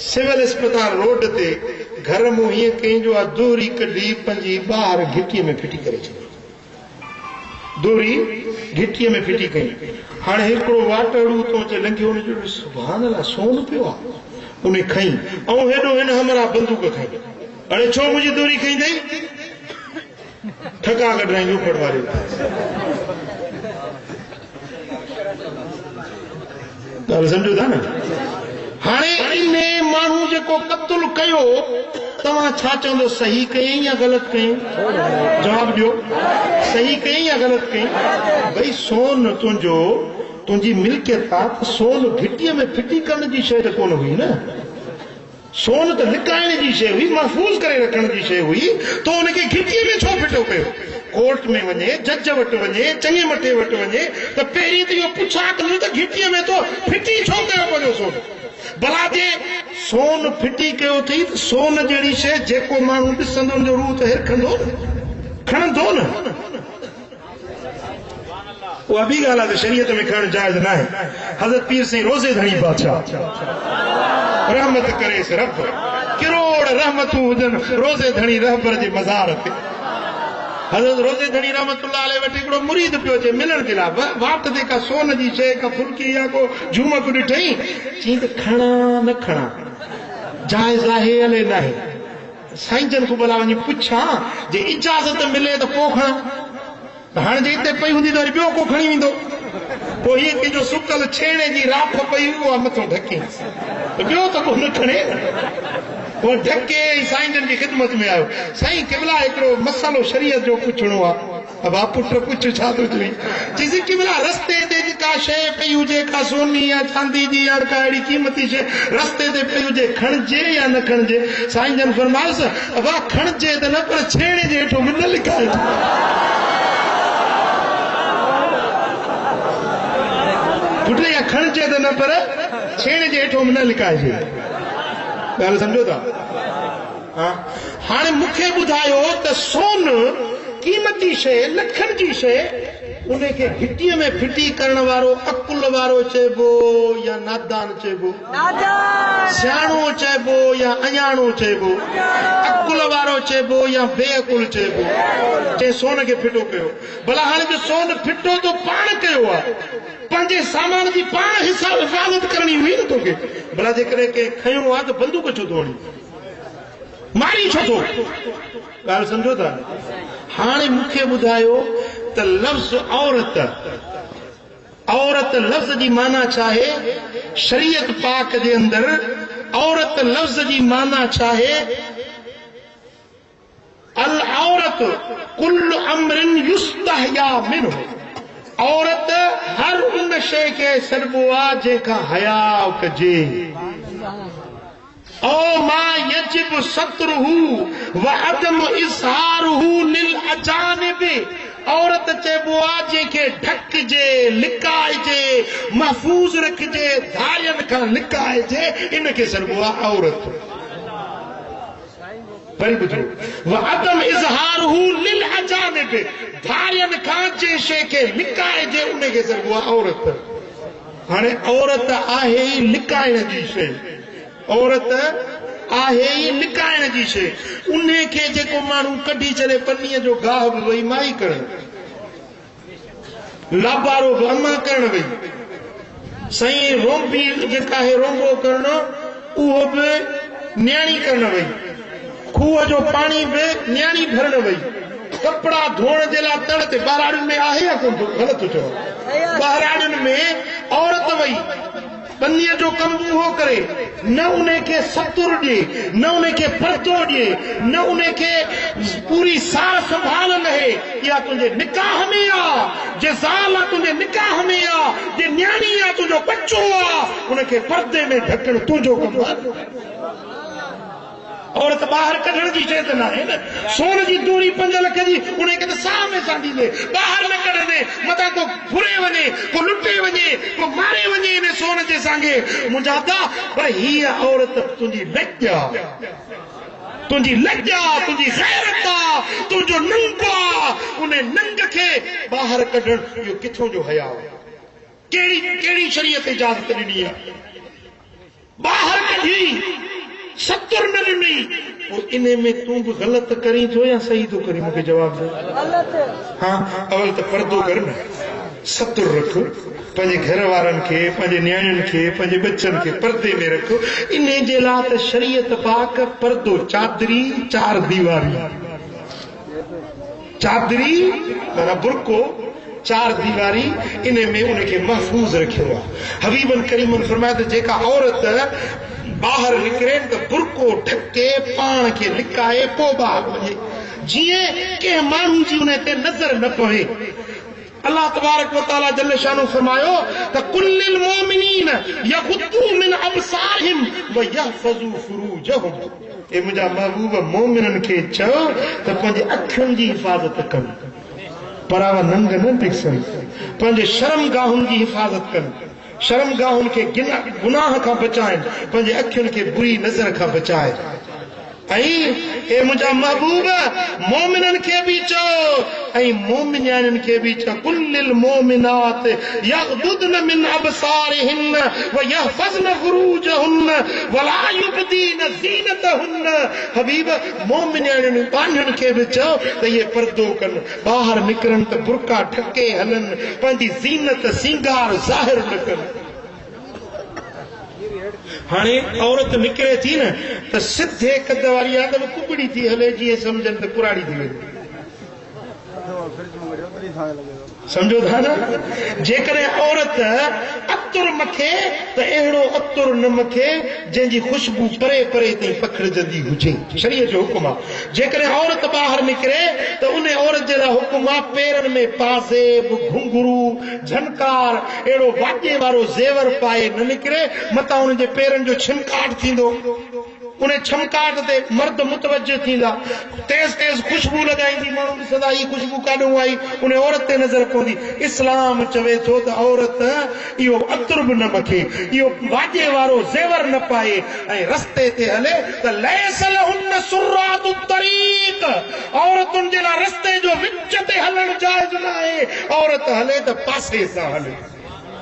Speaker 1: सिविल अस्पताल रोड ते घर मूं हीअं कई जो आहे दोरी कढी पंहिंजी ॿाहिरि घिटीअ में फिटी करे छॾी, दोरी घिटीअ में फिटी कई। हाणे हिकिड़ो वाटड़ू तो अचे लंघियो, हुनजो सुभाणे अलाह सोन पियो आहे, उन खई ऐं हेॾो हिन हमरा बंदूक खई। हाणे छो मुंहिंजी दोरी खई अथई? ठका कढाई ऊपर वारे। ॻाल्हि सम्झो था न। हाणे इन माण्हू जेको क़त्ल कयो तव्हां छा चवंदो, सही कयईं या ग़लति कयईं? जवाब ॾियो, सही कयईं या ग़लति कयईं? भई सोन तुंहिंजो, तुंहिंजी मिल्कियत आहे, सोन घिटीअ में फिटी करण जी शइ त कोन हुई न, सोन त लिकाइण जी शइ हुई, महफ़ूज़ करे रखण जी शइ हुई, तो हुनखे घिटीअ में छो फिटो कयो? कोर्ट में वञे, जज वटि वञे, चङे मथे वटि वञे त पहिरीं त इहो पुछा कंदो त घिटीअ में तो फिटी छो कयो पंहिंजो सोन? भला जे सोन फिटी कयो अथई त सोन जहिड़ी शइ जेको माण्हू ॾिसंदो हुनजो रूह त हिरखंदो न, खणंदो न। उहा बि ॻाल्हि आहे त शरीयत में खणणु जाइज़ न आहे। हज़रत पीर साईं रोज़े धणी बादशाह रहमत करे रब, किरोड़ रहमतूं हुजनि रोज़े धणी रहबर जे मज़ार ते। हज़रत रोज़े धणी रहमतुल्लाह अलैह वटि हिकिड़ो मुरीद पियो अचे मिलण जे लाइ, वाट ते का सोन जी शइ, का फुल्की या को झूमक ॾिठई, चई त खणा न खणा, जाइज़ आहे अलाए न आहे? साईं जन खां भला वञी पुछां, जे इजाज़त मिले त पोइ खणा, हाणे जे हिते पई हूंदी त वरी ॿियो को खणी वेंदो, पोइ हीअं कंहिंजो सुकल छेणे जी राख पई उहा मथो ढके, ॿियो त को न खणे, पोइ ढके साईं जन जी ख़िदमत में आयो। साईं किबला हिकिड़ो मसालो शरीयत जो पुछणो आहे। अबा पुट पुछ छा थो चई? चईसि किबला रस्ते ते का शइ पई हुजे, का सोनी या चांदी जी या का अहिड़ी क़ीमती शइ रस्ते ते पई हुजे, खणिजे या न खणिजे? साईं जन फरमायोसि अबा खणिजे त न, पर छेणे जे हेठो न लिखाए, पुट या खणिजे त न, पर छेणे जे हेठो न लिकाइजे। ॻाल्हि सम्झो था? हाणे मूंखे ॿुधायो त सोन क़ीमती शइ, लखनि जी शइ, उनखे घिटीअ में फिटी करण वारो अकुल वारो चइबो या नादान चइबो? सियाणो चइबो या अञाणो चइबो? अकुल वारो चइबो या बेअकुल चइबो? चए सोन खे फिटो कयो। भला हाणे जो सोन फिटो तो पाण कयो आहे, पंहिंजे सामान जी पाण हिफ़ाज़त करणी हुई न तोखे। भला जेकॾहिं कंहिं खयो आहे त बंदूक छो थो हणी, मारी छो थो? ॻाल्हि सम्झो था? हाणे मूंखे ॿुधायो त लफ़्ज़ औरत, औरत लफ़्ज़ जी माना छा आहे? शरीयत पाक जे अंदरि औरत लफ़्ज़ जी माना छा आहे? अल औरत कुल अमरिन युस्तहया मिन्हु, औरत हर उन शइ खे सॾिबो आहे जंहिंखां हया कजे। ओ मां यजिब सतरुहु व अदम इज़हारुहु लिल अजानिब, औरत चइबो आहे जंहिंखे ढकजे, लिकाइजे, महफ़ूज़ रखिजे, धारियनि खां लिकाइजे, इनखे सॾिबो आहे औरत। वरी ॿुधो, व अदम इज़हारुहु लिल अजानिब, धारियनि खां जंहिं शइ खे लिकाइजे उनखे सॾिबो आहे औरत। हाणे औरत आहे ई लिकाइण जी शइ, औरत आहे ई लिकाइण जी शइ। उन खे जेको माण्हू कढी छॾे पन्नीअ जो गाह बि वई माई करण, लाबारो बि अमा करण वई, साईं रोंबी जेका आहे रोंबो करण उहो बि न्याणी करण वई, खूह जो पाणी बि न्याणी भरण वई, कपिड़ा धोअण जे लाइ तड़ ते ॿाराड़ियुनि में आहे या कोन? ग़लति चओ, ॿाराड़ियुनि में औरत वई, बन्नीअ जो कम उहो करे, न उन खे सतुर ॾिए, न उन खे पर्दो ॾिए, न उन खे पूरी सार संभाल लहे। इहा तुंहिंजे निकाह में आहे, जे ज़ाल आहे तुंहिंजे निकाह में आहे, जे न्याणी आहे तुंहिंजो बच्चो आहे, उन खे पर्दे में ढकण तुंहिंजो कमु आहे। औरत ॿाहिरि कढण जी शइ त न आहे न। सोन जी दूरी 5 लख जी उन खे त साह में सां ॾींदे, ॿाहिरि न कढंदे, मथां को फुरे वञे, को लुटे वञे, को मारे वञे इन सोन जे सांगे। मुंहिंजा दा पर हीअ औरत तुंहिंजी लॼ आहे, तुंहिंजी लॼ आहे, तुंहिंजी ग़ैरत आहे, तुंहिंजो नंग आहे। उन नंग खे ॿाहिरि कढण इहो किथों जो हया आहे? कहिड़ी शरीयत इजाज़त ॾिनी आहे? ॿाहिरि कढी सतुर न ॾिनी, पोइ इन में तूं बि ग़लति करीं थो या सही थो करीं? मूंखे जवाब दे। हाँ, अवल त पर्दो कर न, सतुर रख, पंहिंजे घर वारनि खे, पंहिंजे न्याणियुनि खे, पंहिंजे बच्चनि खे पर्दे में रख। इन जे लाइ त शरीयत पाक पर्दो, चादरी, 4 दीवारी, चादरी माना बुरको, 4 दीवारी, इन में उनखे महफूज़ रखियो आहे। हबीबन करीमन फरमाया त जेका औरत ॿाहिरि निकिरे त बुरको ढके, पाण खे लिकाए, पोइ ॿाहिरि वञे, जीअं कंहिं माण्हू जी उन ते नज़र न पवे। अल्लाह तबारक व तआला जल्ल शानो फरमायो त कुल्लिल मोमिनीन यग़ुद्दू मिन अबसारिहिम व यहफ़ज़ू फ़ुरूजहुम। ए मुंहिंजा महबूब मोमिननि खे चयो त पंहिंजे अखियुनि जी हिफ़ाज़त कनि, परावा नंग न ॾिसनि, पंहिंजे शर्मगाहुनि जी हिफ़ाज़त कनि, शर्मगाहुनि खे गुनाह खां बचाइनि, पंहिंजे अखियुनि खे बुरी नज़र खां बचाए। ऐं हे मुंहिंजा महबूब मोमिननि खे बि चओ ऐं मोमिनियाणियुनि खे बि चओ, कुल्लिल मोमिनात यग़ुद्दन मिन अबसारिहिन व यहफ़ज़न फ़ुरूजहुन वला युबदीन ज़ीनतहुन। हबीब मोमिनियाणियुनि बानियुनि खे बि चओ त इहे पर्दो कनि, ॿाहिरि निकिरनि त बुरका ढके हलनि, पंहिंजी ज़ीनत सिंगार ज़ाहिर न कनि। हाणे औरत निकिरे थी न त सिधे कद वारी आहे त कुकड़ी थी हले, जीअं सम्झनि त कुराड़ी थी वञे। सम्झो था न? जेकॾहिं औरत अतुर मखे त अहिड़ो अतुर न मखे जंहिंजी ख़ुशबू परे परे ताईं पखिड़जंदी हुजे, शरीयत जो हुकुम आहे। जेकॾहिं औरत ॿाहिरि निकिरे त उन औरत जे लाइ हुकुम आहे पेरनि में पाज़ेब, घुंघरू, झनकार, अहिड़ो वाॼे वारो ज़ेवर पाए न निकिरे। मथां उन जे पेरनि जो छिमकाट थींदो, उन छमकाट ते मर्द मुतवजह थींदा, तेज़ तेज़ ख़ुशबू लॻाईंदी, माण्हू ॾिसंदा ही ख़ुशबू काॾों आई, उन औरत ते नज़र पवंदी। इस्लाम चवे थो त औरत इहो अतुर बि न मखे, इहो वाॼे वारो ज़ेवर न पाए ऐं रस्ते ते हले त लैस लहुन्न सुर्रातु तरीक़। औरतुनि जे लाइ रस्ते जो विच ते हलणु जाइज़ न आहे। औरत हले त पासे सां हले,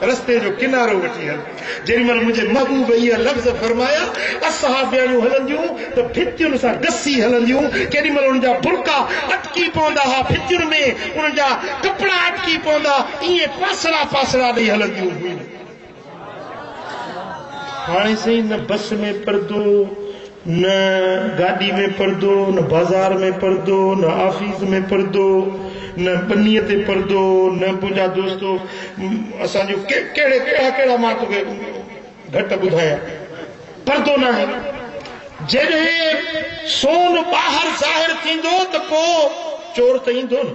Speaker 1: रस्ते जो किनारो वठी हल। जेॾीमहिल मुंहिंजे महबूब इहा लफ़्ज़ फरमाया, असहाबियूं हलंदियूं त भितियुनि सां डसी हलंदियूं, केॾीमहिल उनजा बुरका अटकी पवंदा हुआ भितियुनि में, उनजा कपिड़ा अटकी पवंदा, ईअं पासड़ा पासड़ा ॾेई हलंदियूं हुयूं। हाणे सही न बस में पर्दो, न गाॾी में पर्दो, न बाज़ार में पर्दो, न ऑफिस में पर्दो, न बनीअ ते पर्दो, न मुंहिंजा दोस्तो असांजो कहिड़ा मां तोखे घटि ॿुधायां, पर्दो न आहे। जॾहिं सोन ॿाहिरि ज़ाहिर थींदो त पोइ चोर त ईंदो न,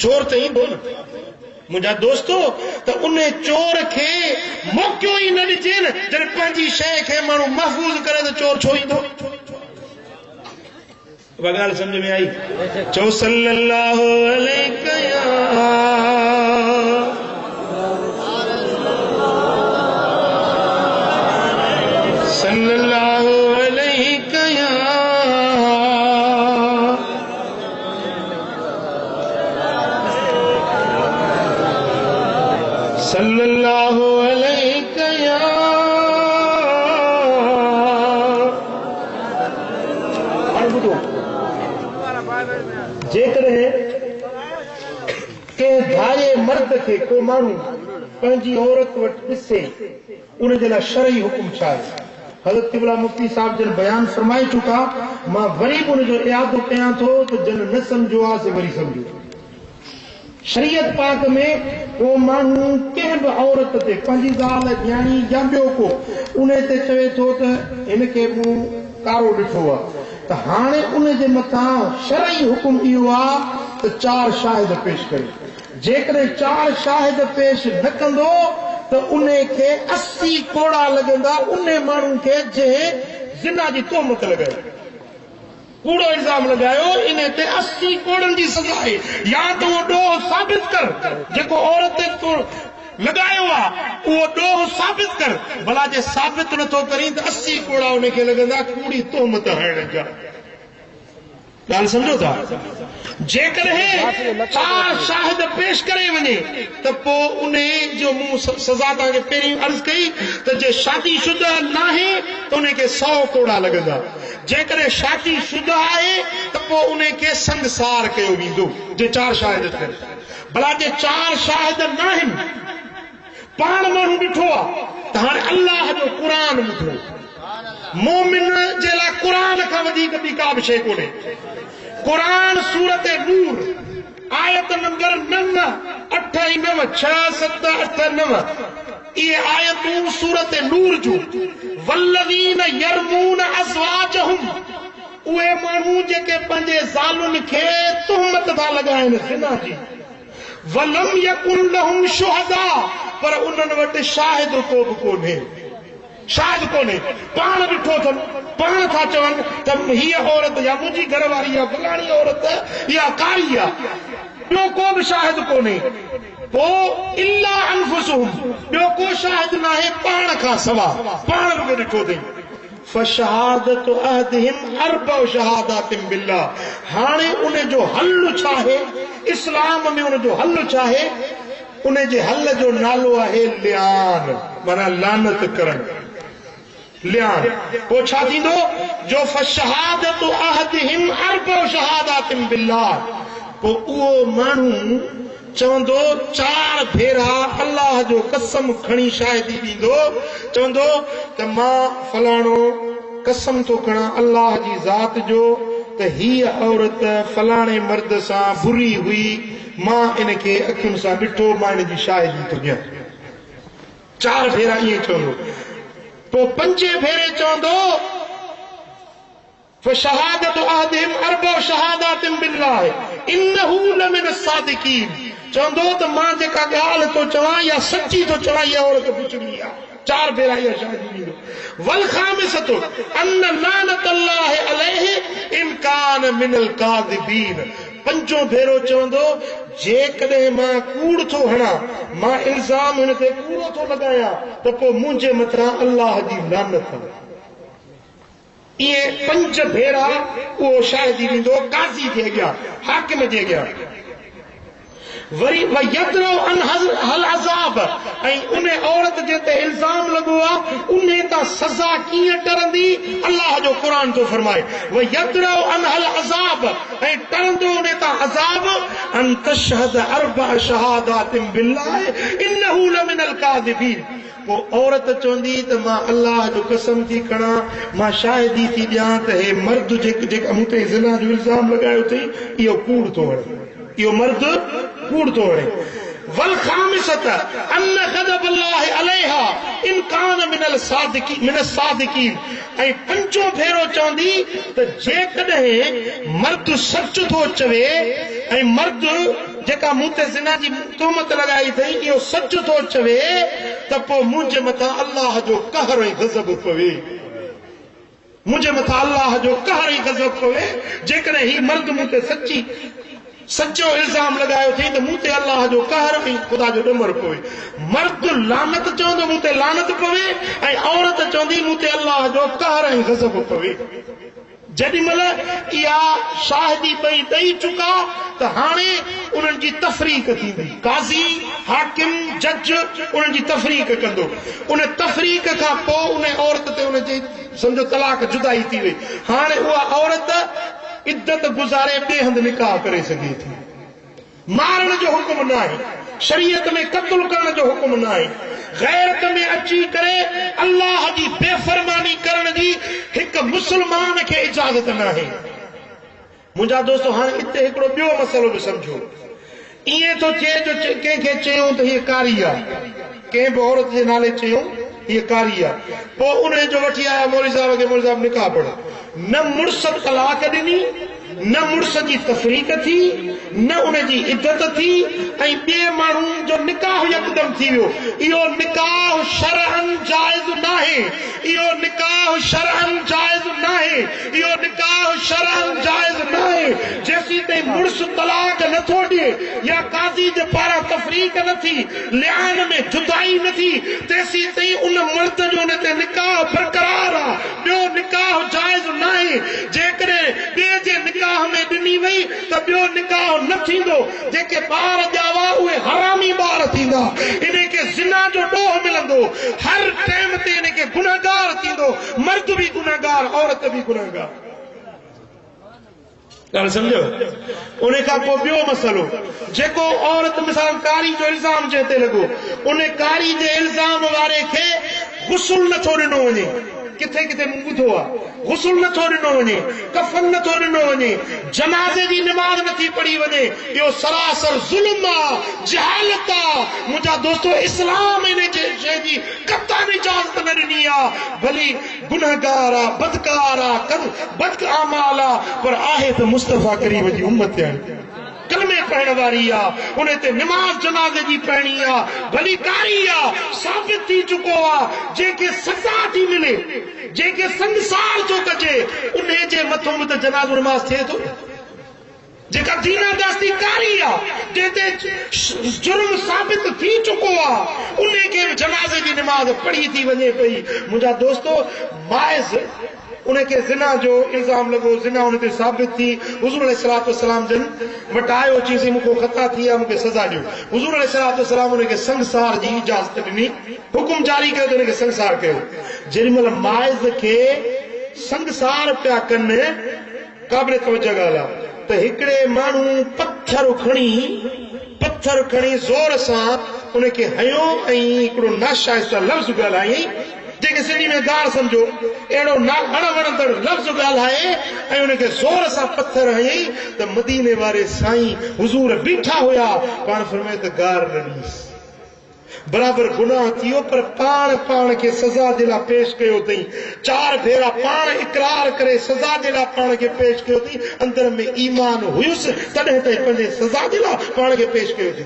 Speaker 1: चोर त ईंदो न मुंहिंजा दोस्तो। त उन चोर खे मौक़ो ई न ॾिजे न, जॾहिं पंहिंजी शइ खे माण्हू महफ़ूज़ करे त चोर छो ईंदो? ॻाल्हि सम्झ में आई? चओ सल्लल्लाहु अलैहि सल्लल्लाहु अलैहि सल्लल्लाहु अलैहि। जेकॾहिं कंहिं धारे मर्द खे को माण्हू पंहिंजी औरत वटि ॾिसे, उन जे लाइ शरई हुकुम छा आहे? हज़रत क़िबला मुफ्ती साहब जन बयान फरमाए चुका, मां वरी बि उनजो इयादो कयां थो त जन न सम्झो आहे से वरी सम्झो। शरीयत पाक में वो मानू कंहिं बि औरत ते पंहिंजी ज़ाल न्याणी या ॿियो को उन ते चवे थो त हिनखे मूं कारो ॾिठो आहे त हाणे उन जे मथां शरई हुकुम इहो आहे त 4 शाहिद पेश करे। जेकॾहिं 4 शाहिद पेश न कंदो त उन खे 80 कोड़ा लॻंदा उन माण्हू खे जंहिं ज़िना जी तोहमत लॻाई, कूड़ो इल्ज़ाम लगायो, इन्हें ते 80 कोड़न जी सजा है। या तो वो ॾोह साबित कर जेको औरत तो लगायो आ, वो ॾोह साबित कर। भला जे साबित नथो करी त 80 कोड़ा उन खे लगंदा कूड़ी तोहमत हणण जा। ॻाल्हि सम्झो था? जेकॾहिं 4 शाहिद पेश करे वञे त पोइ उन जो मूं सज़ा तव्हांखे पहिरीं अर्ज़ कई त जे शादीशुदा नाहे त उन खे 100 कोड़ा लॻंदा। जेकॾहिं शादीशुदा आहे त पोइ उन खे संगसार कयो वेंदो जे 4 शाहिद करे। भला जे 4 शाहिद नाहिनि, पाण माण्हू ॾिठो आहे त हाणे अल्लाह जो क़ुरान ॿुधो। मोमिन जे लाइ क़ुरान खां वधीक ॿी का बि शइ कोन्हे। कुरान सूरत नूर आयत नंबर 9 8 ऐं 9 6 7 8 9 ये आयतूं सूरत नूर जूं। वल्लज़ीन यरमून अज़वाजहुम, उहे माण्हू जेके पंहिंजे ज़ालुनि खे तुहमत था लॻाइनि ज़िना जी। वलम यकुन लहुम शुहदा, पर उन्हनि वटि शाहिद को बि कोन्हे। शाहिद कोन्हे, पाण ॾिठो अथनि, पाण था चवनि त हीअ औरत या मुंहिंजी घरवारी या फलाणी औरत या कारी आहे, ॿियो को बि शाहिद कोन्हे। पोइ इल्ला अनफुसुहुम, ॿियो को शाहिद न आहे पाण खां सवा, पाण रुॻो ॾिठो अथई। फशहादत अहदिहिम अर्बअ शहादातिन बिल्लाह, हाणे उन जो हल छा आहे? इस्लाम में उन जो हल छा आहे? उन जे हल जो नालो आहे लियान, माना लानत करणु। लियान पोइ छा थींदो? जो फशहादत अहदिहिम अर्बअ शहादातिन बिल्लाह, पोइ उहो माण्हू चवंदो 4 भेरा अल्लाह जो कसम खणी शाहिदी ॾींदो, चवंदो त मां फलाणो कसम थो खणा अल्लाह जी ज़ात जो त हीअ औरत फलाणे मर्द सां बुरी हुई, मां इनखे अखियुनि सां ॾिठो, मां इन जी शाहिदी थो ॾियां। 4 भेरा ईअं चवंदो। पोइ 5 भेरे चवंदो फशहादत अहदिहिम अर्बअ शहादातिन बिल्लाह इन्नहु लमिन अस्सादिकीन, चवंदो त मां जेका ॻाल्हि थो चवां या सची थो चवां, इहा औरत पुछड़ी आहे। 4 भेरा इहा शाहिदी ॾींदो। वल खामिसतु अन्न लानत अल्लाह अलैहि इन कान मिनल काज़िबीन, 5 भेरो चवंदो जेकॾहिं मां कूड़ थो हणां, मां इल्ज़ाम हिन ते कूड़ो थो लॻायां त पोइ मुंहिंजे मथां अल्लाह जी लानत। इहे 5 भेरा उहो शाहिदी ॾींदो काज़ी जे अॻियां, हाकिम जे अॻियां। वरी यदरो अन हल अज़ाब, ऐं उन औरत जे ते इल्ज़ाम लॻो आहे उन तां सज़ा कीअं टरंदी? अल्लाह जो क़ुरान थो फरमाए यदरो अन हल अज़ाब, ऐं टरंदो उन तां अज़ाब अन तशहद अर्बअ शहादातिन बिल्लाह इन्नहु लमिनल काज़िबीन। पोइ औरत चवंदी त मां अल्लाह जो कसम थी खणा, मां शाहिदी थी ॾियां त हे मर्द जेका मूं ते ज़िना जो इल्ज़ाम लॻायो अथई इहो कूड़ थो हणे, इहो मर्द कूड़ थो हणे। वल खामिसत अन्न ग़ज़ब अल्लाह अलैहा इन कान मिनल सादिकीन, ऐं 5 भेरो चवंदी त जेकॾहिं मर्द सच थो चवे ऐं मर्द जेका मूं ते ज़िना जी तोहमत लॻाई अथई इहो सच थो चवे त पोइ मुंहिंजे मथां अल्लाह जो कहर ऐं गज़ब पवे, मुंहिंजे मथां अल्लाह जो कहर ऐं गज़ब पवे। जेकॾहिं ही मर्द मूं ते सचो इल्ज़ाम लगायो थी तो मूं ते अल्लाह जो कहर ऐं ख़ुदा जो ॾमर पवे। मर्द लानत चवंदो मूं ते लानत पवे ऐं औरत चवंदी मूं ते अल्लाह जो कहर ऐं गज़ब पवे। जेॾी महिल इहा शाहिदी ॿई ॾेई चुका त हाणे उन्हनि जी तफ़रीक़ थींदी, काज़ी हाकिम जज उन्हनि जी तफ़रीक़ कंदो। उन तफ़रीक़ खां पोइ उन औरत ते उनजी सम्झो तलाक जुदाई थी वई। हाणे उहा औरत इद्दत गुज़ारे ॿिए हंधि निकाह करे सघे थी। मारण जो हुकुम न आहे, शरीयत में क़त्ल करण जो हुकुम न आहे। गैरत में अची करे अल्लाह जी बेफ़रमानी करण जी हिकु मुस्लमान खे इजाज़त न आहे। मुंहिंजा दोस्तो हाणे हिते हिकिड़ो ॿियो मसइलो बि सम्झो। इएं थो थिए जो कंहिंखे चयूं त हीअ कारी आहे, कंहिं बि औरत जे नाले चयूं हीअ कारी आहे, पोइ उन जो वठी आया मौलवी साहब खे, मौलवी साहब निकाह पढ़ो, न मुड़ुस तलाक ॾिनी, न मुड़ुस जी तफ़रीक थी, न उन जी इज़त थी, ऐं ॿिए माण्हू जो निकाह यकदम थी वियो। इहो निकाह शरअन जाइज़ नाहे, इहो निकाह शरअन जाइज़ नाहे, इहो निकाह शरअन जाइज़ नाहे। जेसीं ताईं मुड़ुस तलाक नथो ॾिए या काज़ी जे पारां तफ़रीक न थी, लिआन में जुदाई न थी, तेसीं ताईं उन मर्द जो उन ते निकाह बरक़रार आहे, ॿियो निकाह जाइज़ नाहे। जेकॾहिं ॿिए जे निकाह में ॾिनी वई त ॿियो निकाह न थींदो। जेके ॿार ॼावा उहे हरामी ॿार थींदा, इन खे ज़िना जो ॾोह मिलंदो, हर टाइम ते इन खे गुनहगार थींदो, मर्द भी गुनहगार, औरत भी गुनहगार। ॻाल्हि सम्झो? उन खां पोइ ॿियो मसइलो, जेको औरत मिसाल कारी जो इल्ज़ाम जे ते लॻो, उन कारी जे इल्ज़ाम वारे खे गुस्ल नथो ॾिनो वञे, किथे किथे मूं ॿुधो आहे, गुस्ल नथो ॾिनो वञे, कफ़न नथो ॾिनो वञे, जनाज़े जी निमाज़ नथी पढ़ी वञे, इहो सरासर ज़ुल्म आहे, जहालत आहे। मुंहिंजा दोस्तो, इस्लाम इन शइ जी क़तई इजाज़त न ॾिनी आहे। भली गुनहगार आहे, बदकार आहे, बद आमाल आहे, पर आहे त मुस्तफ़ा करीम जी उम्मत आहे, कलमे पढ़ण वारी आहे, उन ते निमाज़ जनाज़े जी पढ़णी आहे, भली कारी आहे, साबित थी चुको आहे। जंहिंखे सज़ा थी मिले, जंहिंखे संसार जो कजे, उन जे मथां बि त जनाज़ो निमाज़ थिए थो। जेका दीना दास्ती कारी आहे, जंहिं ते जुर्म साबित थी चुको आहे, उन खे बि जनाज़े जी निमाज़ पढ़ी थी वञे पई। मुंहिंजा दोस्तो, बाइज़ उनखे ज़िना जो इल्ज़ाम लॻो, ज़िना उन ते साबित थी, हुज़ूर अलैहिस्सलातु वस्सलाम जन वटि आयो, चईंसि मूंखे ख़ता थी आहे, मूंखे सज़ा ॾियो। हुज़ूर अलैहिस्सलातु वस्सलाम उनखे संसार जी इजाज़त ॾिनी, हुकुम जारी कयो त उनखे संसार कयो। जेॾीमहिल माइज़ खे संसार पिया कनि, क़ाबिल तवजो ॻाल्हि आहे त हिकिड़े माण्हू पत्थर खणी ज़ोर सां उनखे हयो ऐं हिकिड़ो नाशाइस्ता लफ़्ज़ ॻाल्हायईं, जेके सिंधी में गार सम्झो, अहिड़ो अणवणंदड़ लफ़्ज़ ॻाल्हाए ऐं उनखे ज़ोर सां पत्थर हयईं त मदीने वारे साईं हुज़ूर बीठा हुया, पाण फरमाए त गार न ॾींसि। बराबर गुनाह थियो, पर पाण खे सज़ा जे लाइ पेश कयो अथई। 4 भेरा पाण इकरार करे सज़ा जे लाइ पाण खे पेश कयो अथई। अंदर में ईमान हुयुसि, तॾहिं ताईं पंहिंजे सज़ा जे लाइ पाण खे पेश कयो अथई।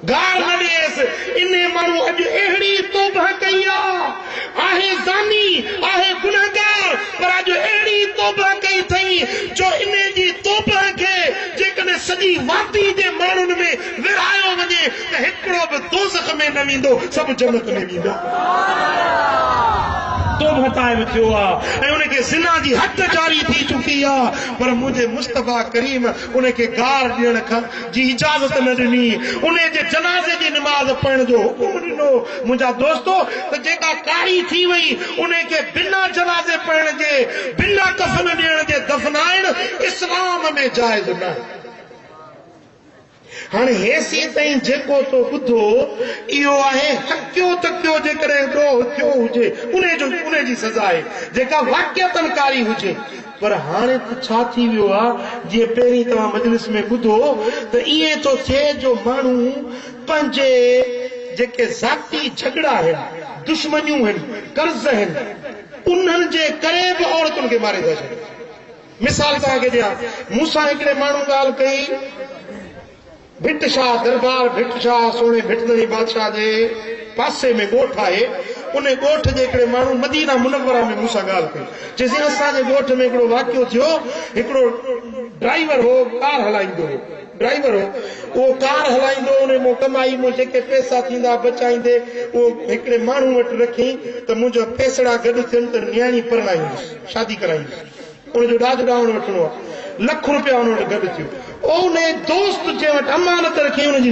Speaker 1: गार न ॾिएसि। इन माण्हू अॼु अहिड़ी तौबह कई आहे ज़ानी, आहे गुनहगार, पर अॼु अहिड़ी तौबह कई अथई जो इन जी तौबह खे जेकॾहिं सॼी वादी जे माण्हुनि में विरहायो वञे त हिकिड़ो बि दोज़ख में न वेंदो, सभु जन्नत में वेंदा। तौबह ताइब थियो आहे ऐं उनखे ज़िना जी हद जारी थी चुकी आहे, पर मुंहिंजे मुस्तफ़ा करीम उनखे गार ॾियण खां जी इजाज़त न ॾिनी, उन जे जनाज़े जी निमाज़ पढ़ण जो हुकुम ॾिनो। मुंहिंजा दोस्तो, त जेका कारी थी वई, उनखे बिना जनाज़े पढ़ण जे, बिना कफ़न ॾियण जे दफ़नाइण इस्लाम में जाइज़ न आहे। हाणे हेसी ताईं जेको तो ॿुधो, इहो आहे हकियो तकियो जेकॾहिं ॾोह थियो हुजे उन जी सज़ा आहे, जेका वाक़िअतन कारी हुजे। पर हाणे त छा थी वियो आहे, जीअं पहिरीं तव्हां मजलिस में ॿुधो त ईअं थो थिए जो माण्हू पंहिंजे जेके ज़ाती झगड़ा आहिनि, दुश्मनियूं आहिनि, कर्ज़ आहिनि, उन्हनि जे करे बि औरतुनि खे मारे था छॾनि। मिसाल तव्हांखे ॾियां, मूंसां हिकिड़े माण्हू ॻाल्हि कई, भिट शाह दरबार, भिट शाह सोणे भिटदड़ी बादशाह जे पासे में ॻोठ आहे, उन ॻोठ जे हिकिड़े माण्हू मदीना मुनव्वरा में मूंसां ॻाल्हि कई, चईं असांजे ॻोठ में हिकिड़ो वाक़ियो थियो, हिकिड़ो ड्राइवर हो, कार हलाईंदो हो, ड्राइवर हो, उहो कार हलाईंदो, उन मूं कमाई मूं जेके पैसा थींदा बचाईंदे उहो हिकिड़े माण्हू वटि रखी त मुंहिंजा पैसड़ा गॾु थियनि त न्याणी परणाईंदुसि, शादी कराईंदुसि, उनजो ॾाढो ॾावण वठिणो आहे, ₹1 उन वटि गॾु थियो। उन दोस्त जे वटि अमानत रखी, उनजी